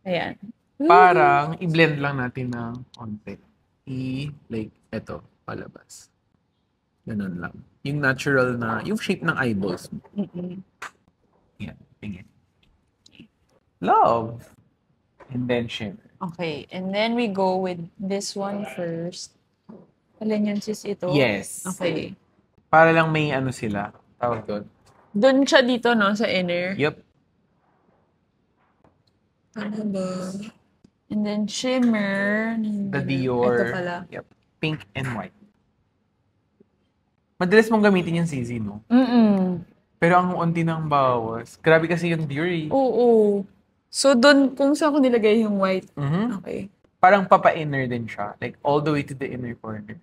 Ayan. Parang i-blend lang natin ng konti. Like, eto, palabas. Ganun lang. Yung natural na, yung shape ng eyeballs mo. Yan, tingin. Love. And then shimmer. Okay. And then we go with this one first. Alin yun, sis, ito? Yes. Okay. Para lang may ano sila. Tawag doon. Doon siya dito, no? Sa inner. Yup. Ano ba? And then shimmer. The Ito Dior. pala. Yup. Pink and white. Madalas mong gamitin yung CZ, no? Pero ang unti ng bawas. Grabe kasi yung Dior eh. Oo. So, doon, kung saan ko nilagay yung white. Mhm. Okay. Parang papa-inner din siya. Like, all the way to the inner corner.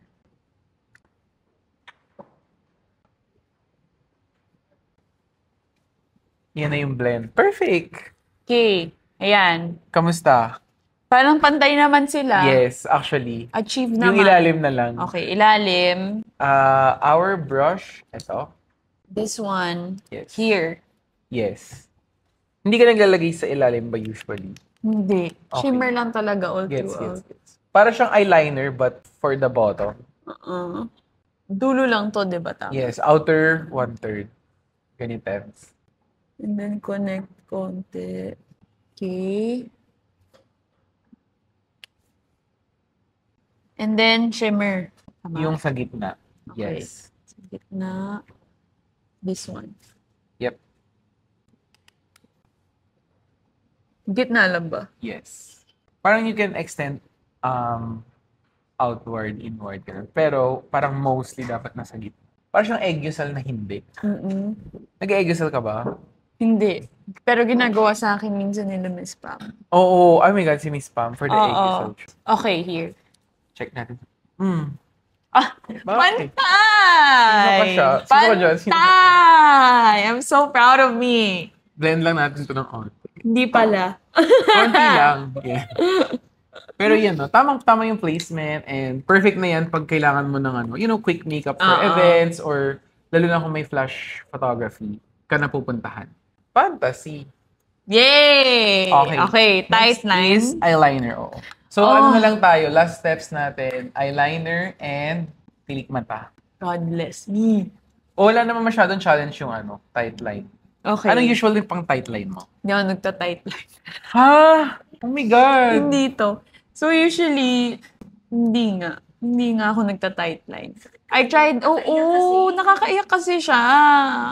Yan na yung blend. Perfect! Okay. Ayan. Kamusta? Parang pantay naman sila. Yes, actually. Achieve Yung naman. ilalim na lang. Okay, ilalim. Our brush, ito. This one. Yes. Here. Yes. Hindi ka naglalagay sa ilalim ba usually? Hindi. Okay. Shimmer lang talaga all Gets. throughout. Para siyang eyeliner but for the bottom. Dulo lang to, di ba? Tama? Yes, outer 1/3. Ganitens. And then connect konti. Okay. And then shimmer. Tama? Yung sa gitna. Okay. Yes. Sa gitna. This one. Yep. Gitna lang ba? Yes. Parang you can extend outward, inward. Ganun. Pero parang mostly dapat nasa gitna. Parang siyang eggusal na hindi. Nag-eggusal ka ba? Hindi. Pero ginagawa sa akin minsan nila Miss Pam. Oo. Oh my God, si Miss Pam for the eggusal. Okay, here. Check natin. Bakit? Pantay! Sino ka siya? Sino ka dyan? Sino ka? Pantay! I'm so proud of me. Blend lang natin ito ng konti. Hindi pala. Konti lang. Yeah. Pero yan, no? Tama yung placement and perfect na yan pag kailangan mo ng quick makeup for events or lalo na kung may flash photography ka na pupuntahan. Fantasy. Yay! Okay, tight Next line. is eyeliner, oo. So, ano na lang tayo? Last steps natin, eyeliner and tilik mata. God bless me. Wala naman masyadong challenge yung tight line. Okay. Anong usually pang tight line mo? Hindi ako nagta-tight line. Ha? Oh my God! Hindi to. So usually, hindi nga ako nagta-tight line. I tried, nakakaiyak kasi siya.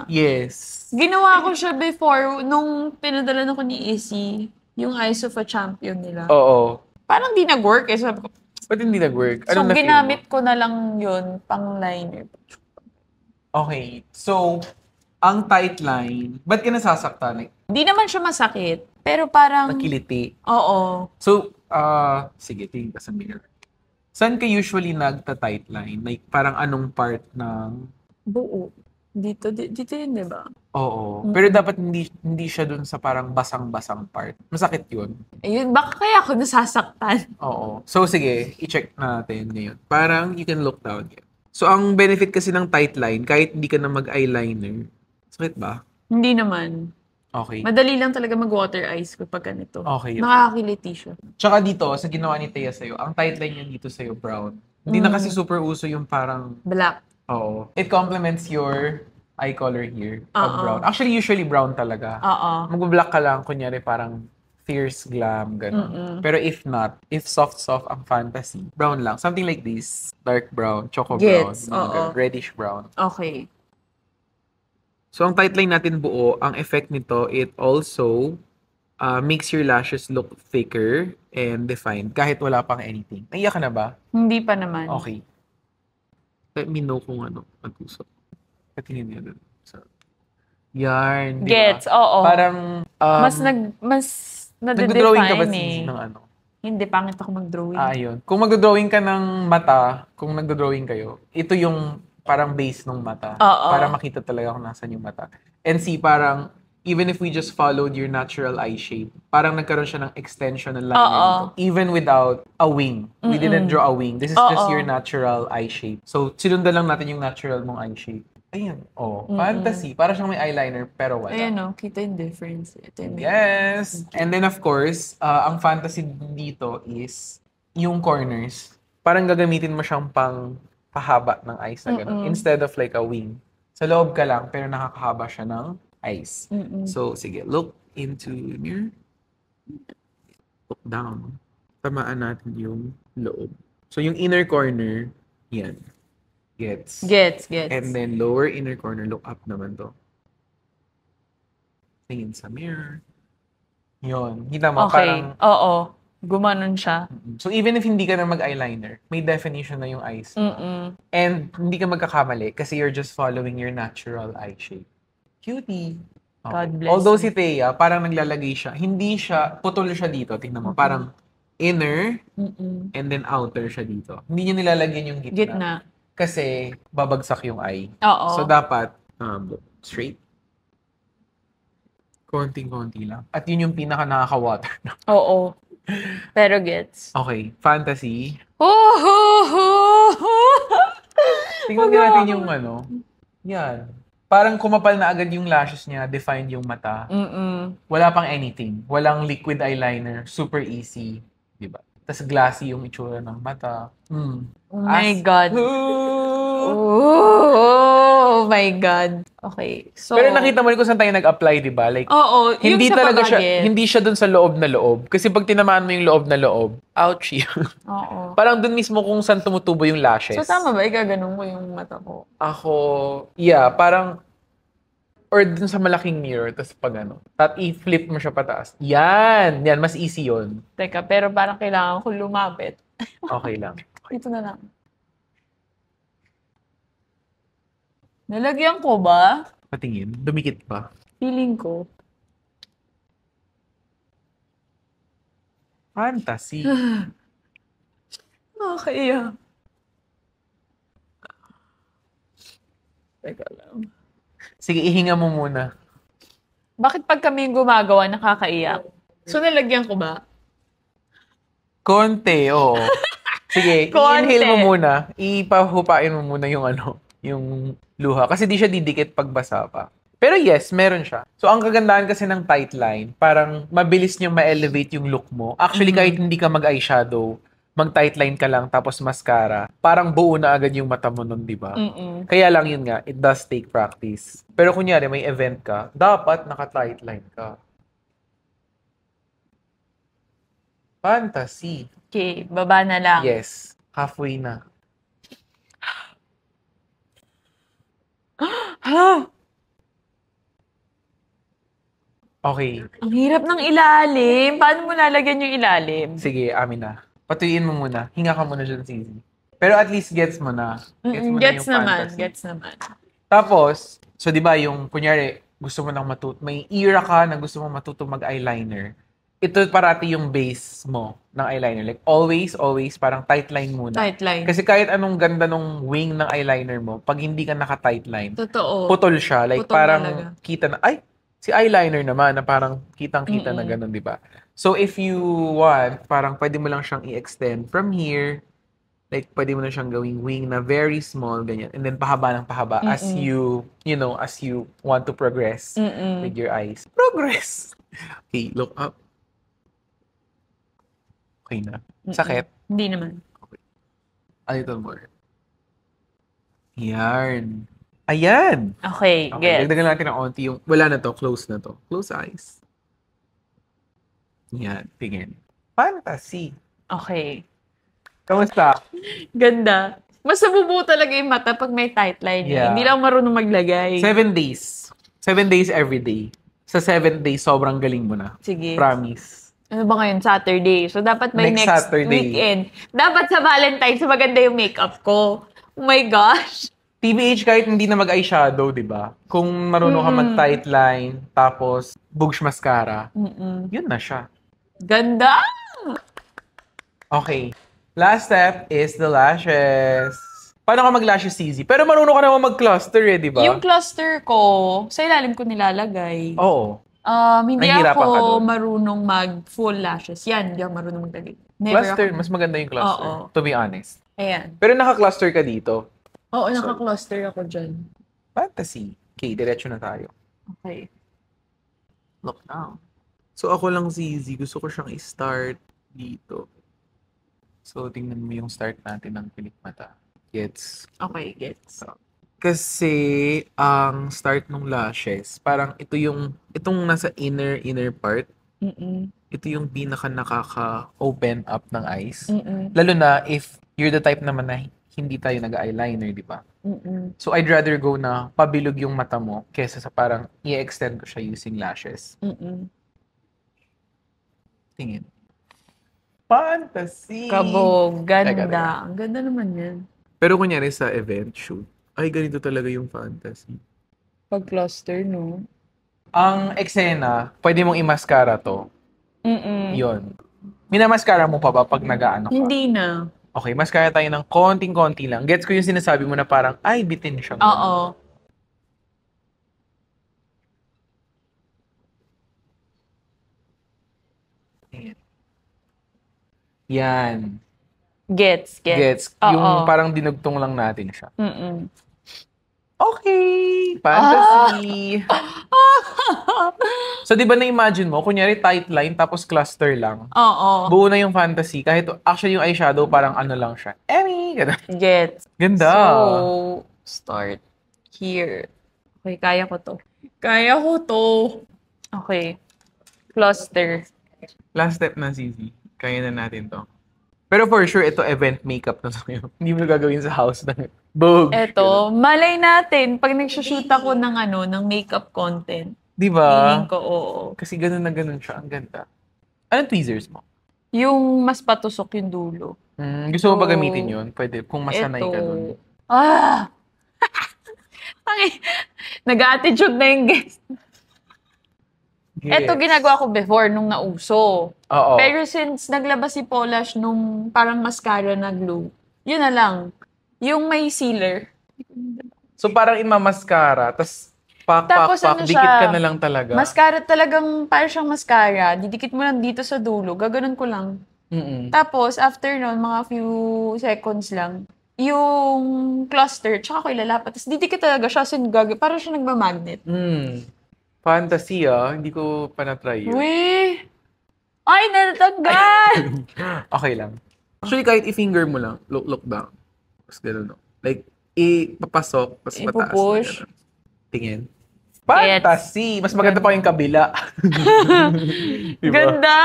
Yes. Ginawa ko siya before, nung pinadala ko ni Izzy, yung Eyes of a Champion nila. Oo. Parang di nag-work eh. Sabi ko, Ba't hindi nag-work? so Anong na-feel mo? ginamit ko na lang yun, pang liner. Okay. So, ang tight line, ba't ka nasasaktan? Di naman siya masakit, pero parang, Nakiliti. oo. So, sige, tingin ka sa mirror. Saan ka usually nagta-tight line? Like, parang anong part ng... Buo. Dito yun, di ba? Oo. Pero dapat hindi siya dun sa parang basang-basang part. Masakit yun. Ayun, baka kaya ako nasasaktan. Oo. So, sige, i-check natin ngayon. Parang you can look down here. So, ang benefit kasi ng tight line, kahit hindi ka na mag-eyeliner, sakit ba? Hindi naman. Okay. Madali lang talaga mag-water eyes ko pag ganito. Okay. Nakakakiliti siya. Tsaka dito, sa ginawa ni Thea sa'yo, ang tight line niya dito sa'yo, brown. Hindi na kasi super uso yung parang... Black. Oo. It complements your eye color here. Pag Oo. brown. Actually, usually brown talaga. Oo. Mag-black ka lang, kunyari parang fierce glam, gano'n. Pero if not, if soft ang fantasy, brown lang. Something like this. Dark brown, choco brown, Gets, mga oo. ganun, reddish brown. Okay. So, ang tight line natin buo, ang effect nito, it also makes your lashes look thicker and defined kahit wala pang anything. Naiyak ka na ba? Hindi pa naman. Okay. Let me know kung matusok. Patingin niya dun. So, yarn, di ba? Gets, oo. Parang, mas nagdo-drawing ka ba nade-define ng ano? Hindi, pangit ako mag-drawing. Yun. Kung magdo-drawing ka ng mata, kung nagdo-drawing kayo, ito yung parang base ng mata. Oo. Para makita talaga kung nasan yung mata. And see, parang, even if we just followed your natural eye shape, parang nagkaroon siya ng extension ng liner dito. Even without a wing. We didn't draw a wing. This is just your natural eye shape. So, sinundan lang natin yung natural mong eye shape. Ayan. Fantasy. Para siyang may eyeliner, pero wala. Ayan o, kita yung difference. Ito yung Yes! And then, of course, ang fantasy dito is yung corners. Parang gagamitin mo siyang pang pahaba ng eyes na gano'n. Instead of like a wing. Sa loob ka lang, pero nakakahaba siya ng eyes. So, sige, look into mirror. Look down. Tamaan natin yung loob. So, yung inner corner, yan. Gets. Gets. And then lower inner corner, look up naman to. Tingin sa mirror. Yun. Kita mo, Okay. parang... Oo. Gumanon siya. So, even if hindi ka na mag-eyeliner, may definition na yung eyes. And hindi ka magkakamali kasi you're just following your natural eye shape. Cutie. Okay. God bless Although you. si Thea, parang naglalagay siya. Hindi siya, putol siya dito. Tingnan mo, parang inner and then outer siya dito. Hindi niya nilalagyan yung gitna. Gitna. Kasi babagsak yung eye. Oo. So, dapat straight. Konting-konti lang. At yun yung pinaka nakaka-water. Oo. Pero gets. Okay. Fantasy. Oh! Tingnan natin yung Yan. Parang kumapal na agad yung lashes niya, defined yung mata. Wala pang anything. Walang liquid eyeliner. Super easy. Diba? Tapos glassy yung itsura ng mata. Oh my God. Oh my God. Okay. So, pero nakita mo rin kung saan tayo nag-apply, diba? Like, oo. hindi yung sa talaga siya, pabagit. hindi siya dun sa loob na loob. Kasi pag tinamaan mo yung loob na loob, ouchie. Oo. Parang dun mismo kung saan tumutubo yung lashes. So, tama ba? Igaganon ko yung mata ko. Ako, parang, or dun sa malaking mirror, tapos pag i-flip mo siya pataas. Yan, mas easy yun. Teka, pero parang kailangan ko lumapit. Okay lang. Ito na lang. Nalagyan ko ba? Patingin, dumikit pa. Feeling ko. Fantasy. Okay. Teka lang. Sige, ihinga mo muna. Bakit pag kami yung gumagawa, nakakaiyak? So, nalagyan ko ba? Konti, oo. Sige, Konti. i-inhale mo muna. Ipahupain mo muna yung yung luha. Kasi di siya didikit pag basa pa. Pero yes, meron siya. So, ang kagandahan kasi ng tight line, parang mabilis niyo ma-elevate yung look mo. Actually, kahit hindi ka mag-eyeshadow, mag-tight line ka lang, tapos mascara, parang buo na agad yung mata mo nun, di ba? Kaya lang yun nga, it does take practice. Pero kunyari, may event ka, dapat naka-tight line ka. Fantasy. Okay, baba na lang. Yes. Halfway na. Okay. Ang hirap ng ilalim. Paano mo lalagyan yung ilalim? Sige, amin na. Patuyin mo muna. Hinga ka muna dyan, Zizi. Pero at least gets mo na. Gets yung naman. fantasy. Gets naman. Tapos, so di ba yung, kunyari, gusto mo nang may era ka na gusto mo matuto mag-eyeliner. Ito parati yung base mo ng eyeliner. Like, always, parang tight line muna. Tight line. Kasi kahit anong ganda nung wing ng eyeliner mo, pag hindi ka naka-tight line, Totoo. putol siya. Like, Putol parang talaga. kita na, ay, si eyeliner naman, na parang kitang-kita na ganun, di ba? So, if you want, parang pwede mo lang siyang i-extend from here. Like, pwede mo na siyang gawing wing na very small, ganyan. And then, pahaba ng pahaba as you want to progress with your eyes. Progress! Okay, look up. Okay na. Sakit? Hindi naman. A little more. Yarn. Ayan! Okay, Okay, get. dagdagan natin ng onti yung, wala na to, close na to. Close eyes. Yan, tingin. Fantasy. Okay. Kamusta? Ganda. Mas nabubuo talaga yung mata pag may tight line. Yeah. Hindi lang marunong maglagay. 7 days. 7 days every day. Sa 7 days, sobrang galing mo na. Sige. Promise. Ano ba ngayon? Saturday. So, dapat by Next next Saturday. weekend. Dapat sa Valentine's, maganda yung makeup ko. Oh my gosh. TBH, kahit hindi na mag-eyeshadow, di ba? Kung marunong ka mag-tight line, tapos bugs mascara, yun na siya. Ganda! Okay. Last step is the lashes. Paano ka mag-lashes, easy? Pero marunong ka naman mag-cluster di ba? Yung cluster ko, sa ilalim ko nilalagay. Oo. Hindi Nahihirapan ka ako dun. marunong mag-full lashes. Yan, hindi ako marunong maglagay. Never Cluster, ako. mas maganda yung cluster. Oo. To be honest. Ayan. Pero naka-cluster ka dito. Oo, naka-cluster ako dyan. Fantasy. Okay, diretso na tayo. Okay. Look now. So ako lang, Zizi, gusto ko siyang i-start dito. So tingnan mo yung start natin ng pilik mata. Gets? Okay, gets. Kasi ang start ng lashes, parang itong nasa inner part, ito yung pinaka nakaka-open up ng eyes. Lalo na if you're the type naman na hindi tayo nag-eyeliner, di ba? Mm-mm. So, I'd rather go na pabilog yung mata mo kesa sa parang i-extend ko siya using lashes. Mm-mm. Tingin. Fantasy! Kabog, ganda. Teka. Ang ganda naman yan. Pero kunyari sa event shoot, ay ganito talaga yung fantasy. Pag cluster, no? Ang eksena, pwede mong i-mascara to. Mm-mm. Yun. Minamaskara mo pa ba pag nag-ano ka? Hindi na. Okay, mascara tayo ng konting-konti lang. Gets ko yung sinasabi mo na parang, ay, bitin siya. Oo. Yan. Gets. Yung parang dinugtong lang natin siya. Mm-mm. Okay! Fantasy! So, di ba na-imagine mo, kunyari tight line tapos cluster lang. Oo. Buo na yung fantasy. Kahit actually yung eyeshadow parang ano lang siya. Emmy! Gets. Ganda! So, start here. Okay, kaya ko to. Okay. Cluster. Last step na, CZ. Kaya na natin to. Pero for sure, ito event makeup na sa'yo. Hindi mo gagawin sa house na bog. Eto, malay natin, pag nagsushoot ako ng makeup content. Di ba? Feeling ko, oo. Kasi ganun na ganun siya. Ang ganda. Anong tweezers mo? Yung mas patusok yung dulo. Gusto mo ba gamitin yun? Pwede, kung masanay ka dun. Nag-attitude na yung guest. Yes. Eto, ginagawa ko before nung nauso. Oo. Pero since naglabas si Polish nung parang mascara na glue, yun na lang. Yung may sealer. So parang imamaskara, tas Tapos ano dikit siya, ka na lang talaga. Mascara talagang, parang siyang mascara. Didikit mo lang dito sa dulo. Gaganon ko lang. Mm-mm. Tapos, after nun, mga few seconds lang, yung cluster, tsaka ko ilalapat. Tapos didikit talaga siya. Parang siya nagmamagnet. Fantasy Hindi ko pa na-try yun. Uy! Ay, natatanggal! Okay lang. Actually, kahit i-finger mo lang, look down. Tapos gano'n, no? Like, ipapasok, tapos pataas. Ipupush. Na tingin. Fantasy! Mas maganda pa yung kabila. Diba? Ganda!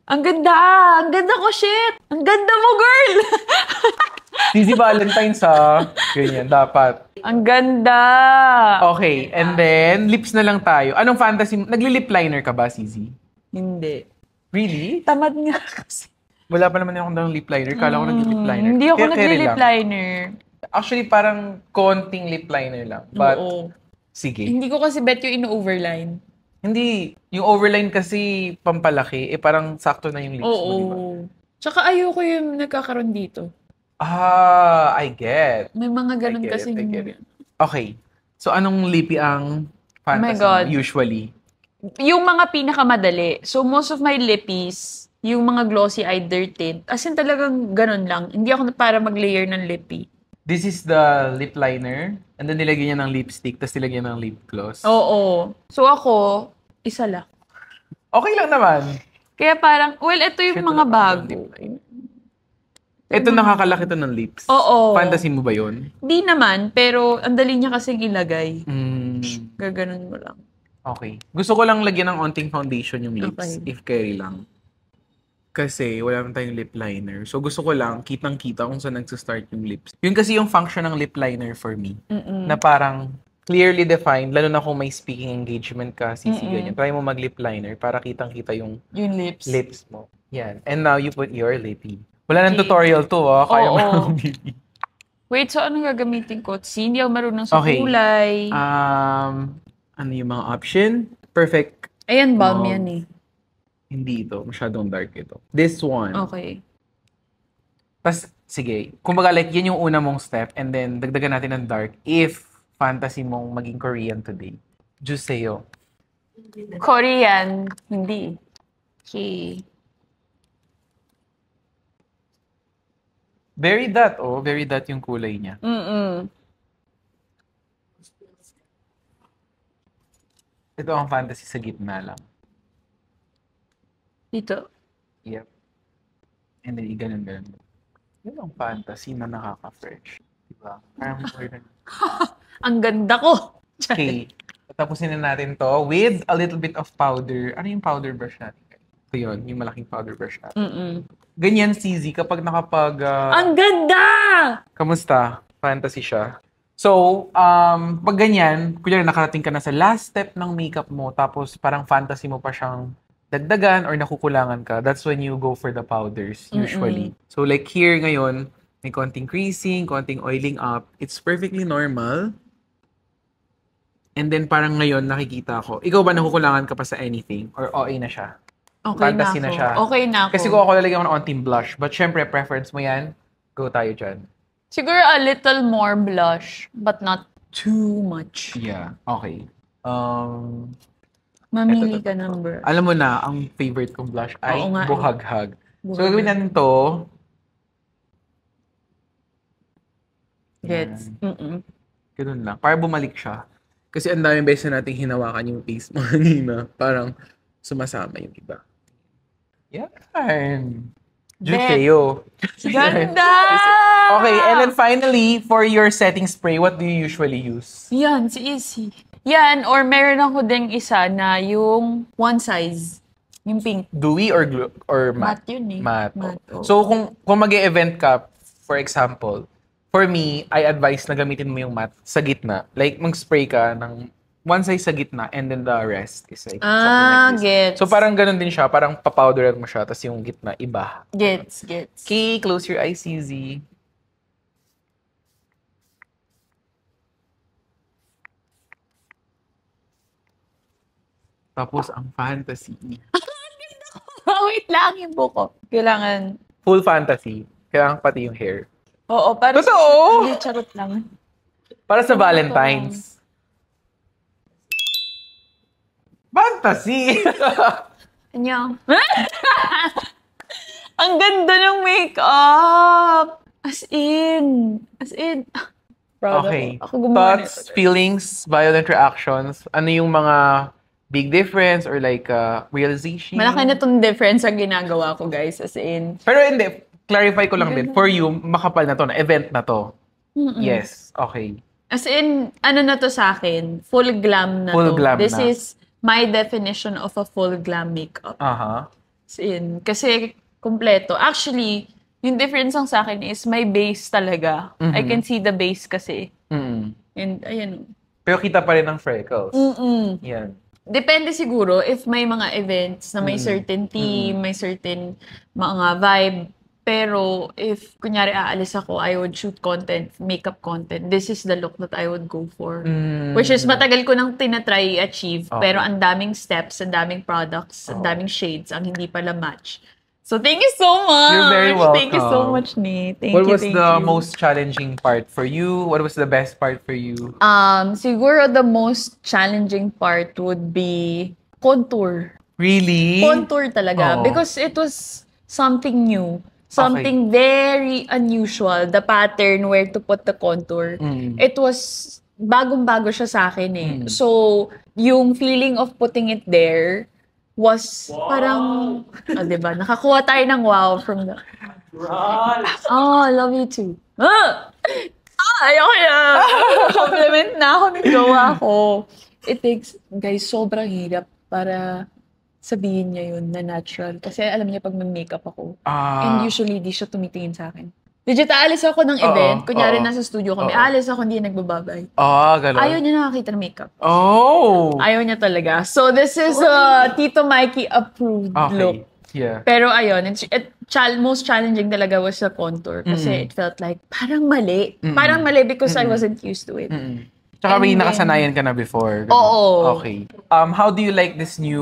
Ang ganda! Ang ganda ko, shit! Ang ganda mo, girl! Easy Valentine's Ganyan, dapat. Ang ganda! Okay, and then, lips na lang tayo. Anong fantasy? Nagli-lip liner ka ba, Cizi? Hindi. Really? Tamad nga kasi. Wala pa naman akong ng lip liner. Kala ko nag-lip liner. Hindi ako Kaya nagli-lip lang. liner. Actually, parang konting lip liner lang. But, Oo. sige. Hindi ko kasi bet yung ino-overline. Hindi. Yung overline kasi pampalaki. Parang sakto na yung lips mo, di ba? Tsaka ayoko yung nagkakaroon dito. I get. May mga ganun I kasi. get it. Okay. So, anong lippy ang fantasy God. usually? Yung mga pinakamadali. So, most of my lippies, yung mga glossy eyeliner tint, as in talagang ganun lang. Hindi ako para mag-layer ng lippy. This is the lip liner. And then nilagyan niya ng lipstick, tapos nilagyan ng lip gloss. Oo. So, ako, isa lang. Okay lang naman. Kaya parang, well, ito yung Shit, mga wala pa bago. akong lip liner. Ito nakakalaki to ng lips. Oo. Fantasy mo ba yun? Di naman, pero ang dali niya kasing ilagay. Mm. Gaganon mo lang. Okay. Gusto ko lang lagyan ng onting foundation yung lips, Okay. if carry lang. Kasi wala naman tayong lip liner. So gusto ko lang, kitang-kita kung saan nagsa-start yung lips. Yun kasi yung function ng lip liner for me. Na parang clearly defined, lalo na kung may speaking engagement ka, ganyan. Try mo mag-lip liner para kitang-kita yung lips mo. Yan. And now you put your lippy. Wala nang tutorial to, Kaya mo lang lippy. Wait, so anong gagamitin ko? Hindi ako marunong sa kulay. Ano yung mga option? Perfect. Ayan, balm yan eh. Hindi ito. Masyadong dark ito. This one. Okay. Tapos, sige. Kumbaga, like, yan yung una mong step. And then, dagdagan natin ng dark if fantasy mong maging Korean today. Just sa'yo. Korean. Hindi. Okay. Very that, Very that yung kulay niya. Ito ang fantasy sa gitna lang. Dito. Yep. And then, ganun. Yun ang fantasy na nakaka-fresh. Diba? Parang Ang ganda ko. Okay. Tapusin na natin to with a little bit of powder. Ano yung powder brush natin? Ito yun, yung malaking powder brush natin. Ganyan, CZ, kapag nakapag... Ang ganda! Kamusta? Fantasy siya. So, pag ganyan, kunyari nakarating ka na sa last step ng makeup mo, tapos parang fantasy mo pa siyang dagdagan or nakukulangan ka, that's when you go for the powders, usually. So, like here ngayon, may konting creasing, konting oiling up. It's perfectly normal. And then parang ngayon, nakikita ko, ikaw ba nakukulangan ka pa sa anything? Or OA na siya? Okay Fantasy na na ako. siya. Okay na ako. Kasi kung ako lalagyan ko ng onting blush, but syempre, preference mo yan, go tayo dyan. Siguro a little more blush, but not too much. Yeah, okay. Mamili ka ng brush. Alam mo na, ang favorite kong blush ay Oo nga eh. Buhaghag. So, Buhaghag. gawin natin to. Gets. Ganun lang. Para bumalik siya. Kasi ang daming beses na nating hinawakan yung face mo kanina. Parang sumasama yung iba. Yan. Jukeo. Ganda! Okay, and then finally, for your setting spray, what do you usually use? Yan, si Easy. Yan, or meron ako ding isa na yung one size. Yung pink. Dewy or matte? Matte yun eh. Matte. Matte, oh. So, kung mag-e-event ka, for example, for me, I advise na gamitin mo yung matte sa gitna. Like, mag-spray ka ng one size sa gitna and then the rest is like something like this. Gets. So, parang ganun din siya. Parang papowderan mo siya, tapos yung gitna, iba. Gets. Okay, close your eyes, CZ. Tapos, ang fantasy. Wait lang yung buko. Kailangan. Full fantasy. Kailangan pati yung hair. Oo, para Totoo? Hindi, charot lang. Para sa Valentine's. Fantasy! Ano? Ang ganda ng makeup! As in. Proud Okay. ako. Ako gumawa Thoughts, feelings, violent reactions. Ano yung mga big difference or like realization? Malaki na tong difference ang ginagawa ko, guys. As in. Pero hindi, clarify ko lang din. For you, makapal na to, na event na to. Yes, okay. As in, ano na to sa akin? Full glam na Full to. glam This na. is my definition of a full glam makeup. Aha. As in, kasi kompleto. Actually, yung difference lang sa akin is my base talaga. I can see the base kasi. And, ayan. Pero kita pa rin ang freckles. Yan. Depende siguro if may mga events na may certain theme, may certain mga vibe. Pero if, kunyari, aalis ako, I would shoot content, makeup content. This is the look that I would go for. Which is matagal ko nang tinatry i-achieve. Okay. Pero ang daming steps, ang daming products, ang daming shades, ang hindi pala match. So, thank you so much! You're very welcome. Thank you so much, Nate. What was thank the you. most challenging part for you? What was the best part for you? Siguro the most challenging part would be contour. Really? Contour talaga. Oo. Because it was something new. Something very unusual. The pattern where to put the contour. It was bagong-bago siya sa akin eh. So, yung feeling of putting it there was parang, diba? Nakakuha tayo ng wow from the... Oh, I love you too. Ayoko na. Compliment na ako ng jowa ko. It takes, guys, sobrang hirap para sabihin niya yun na natural. Kasi alam niya pag mag-makeup ako. And usually, di siya tumitingin sa akin. Legit, aalis ako ng event. Kunyari, nasa studio kami. Aalis ako, hindi nagbababay. Ganun. Ayaw niya nakakita ng makeup. Ayaw niya talaga. So, this is a Tito Mikey approved look. Yeah. Pero ayun, most challenging talaga was the contour. Kasi it felt like, parang mali. Parang mali because I wasn't used to it. Tsaka may And then- nakasanayan ka na before. Ganun. Oo. Okay. How do you like this new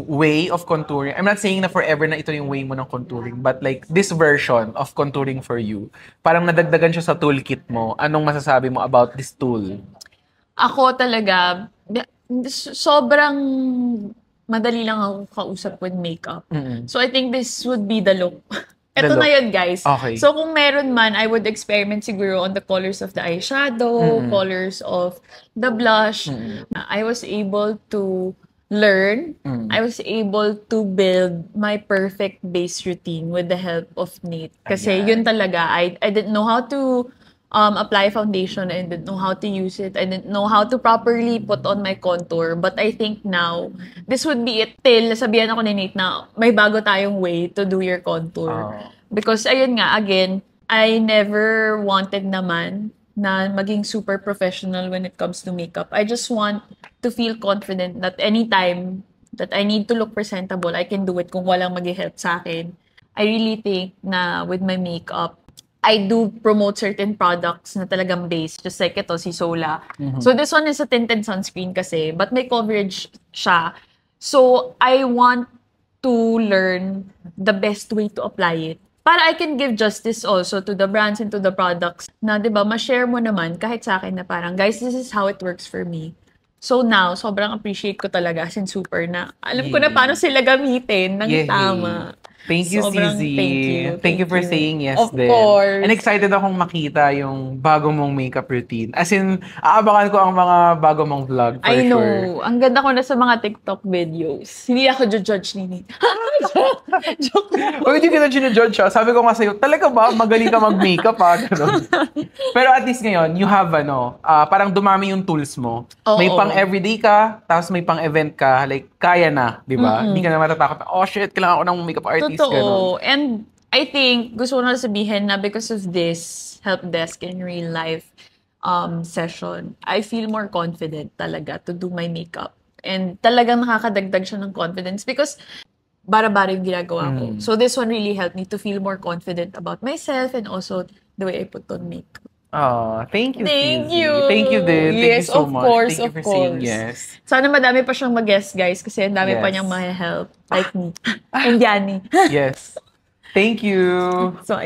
way of contouring? I'm not saying na forever na ito yung way mo ng contouring, but like this version of contouring for you, parang nadagdagan siya sa toolkit mo. Anong masasabi mo about this tool? Ako talaga, sobrang madali lang ako kausap with makeup. So I think this would be the look. Ito The na look. yun, guys. Okay. So kung meron man, I would experiment siguro on the colors of the eyeshadow, colors of the blush. I was able to learn. I was able to build my perfect base routine with the help of Nate. Kasi yun talaga, I didn't know how to apply foundation. I didn't know how to use it. I didn't know how to properly put on my contour. But I think now, this would be it. Till sabihan ako ni Nate na may bago tayong way to do your contour. Because ayun nga, again, I never wanted naman na maging super professional when it comes to makeup. I just want to feel confident that anytime that I need to look presentable, I can do it kung walang mag-help sa akin. I really think na with my makeup, I do promote certain products na talagang base. Just like ito, si Sola. So this one is a tinted sunscreen kasi, but may coverage siya. So I want to learn the best way to apply it. Para I can give justice also to the brands and to the products na, di ba, ma-share mo naman kahit sa akin na parang, guys, this is how it works for me. So now, sobrang appreciate ko talaga since super na alam ko na paano sila gamitin ng tama. Thank you, Sobrang CZ. Thank you for saying yes of din. course. And excited akong makita yung bago mong makeup routine. As in, aabangan ko ang mga bago mong vlog for I know. sure. Ang ganda ko na sa mga TikTok videos. Hindi ako judge ni Nate. Joke lang. Uy, hindi kita sinujudge siya. Sabi ko nga sa'yo, talaga ba? Magaling ka mag-makeup Ganun. Pero at least ngayon, you have parang dumami yung tools mo. May pang everyday ka, tapos may pang event ka. Like, kaya na, di ba? Hindi ka na matatakot. Oh shit, kailangan ko ng makeup artist. Totoo. Ganun. And I think, gusto ko na sabihin na because of this help desk in real life session, I feel more confident talaga to do my makeup. And talagang nakakadagdag siya ng confidence because bara-bara yung ginagawa ko. So this one really helped me to feel more confident about myself and also the way I put on makeup. Oh, thank you, Thank Suzy. you. Thank you din. Yes, Thank you so of much. course, Thank you for saying yes. Sana madami pa siyang mag-guest, guys, kasi ang dami pa Yes. niyang ma-help. Like me. And Yanni. Yes. Thank you. So,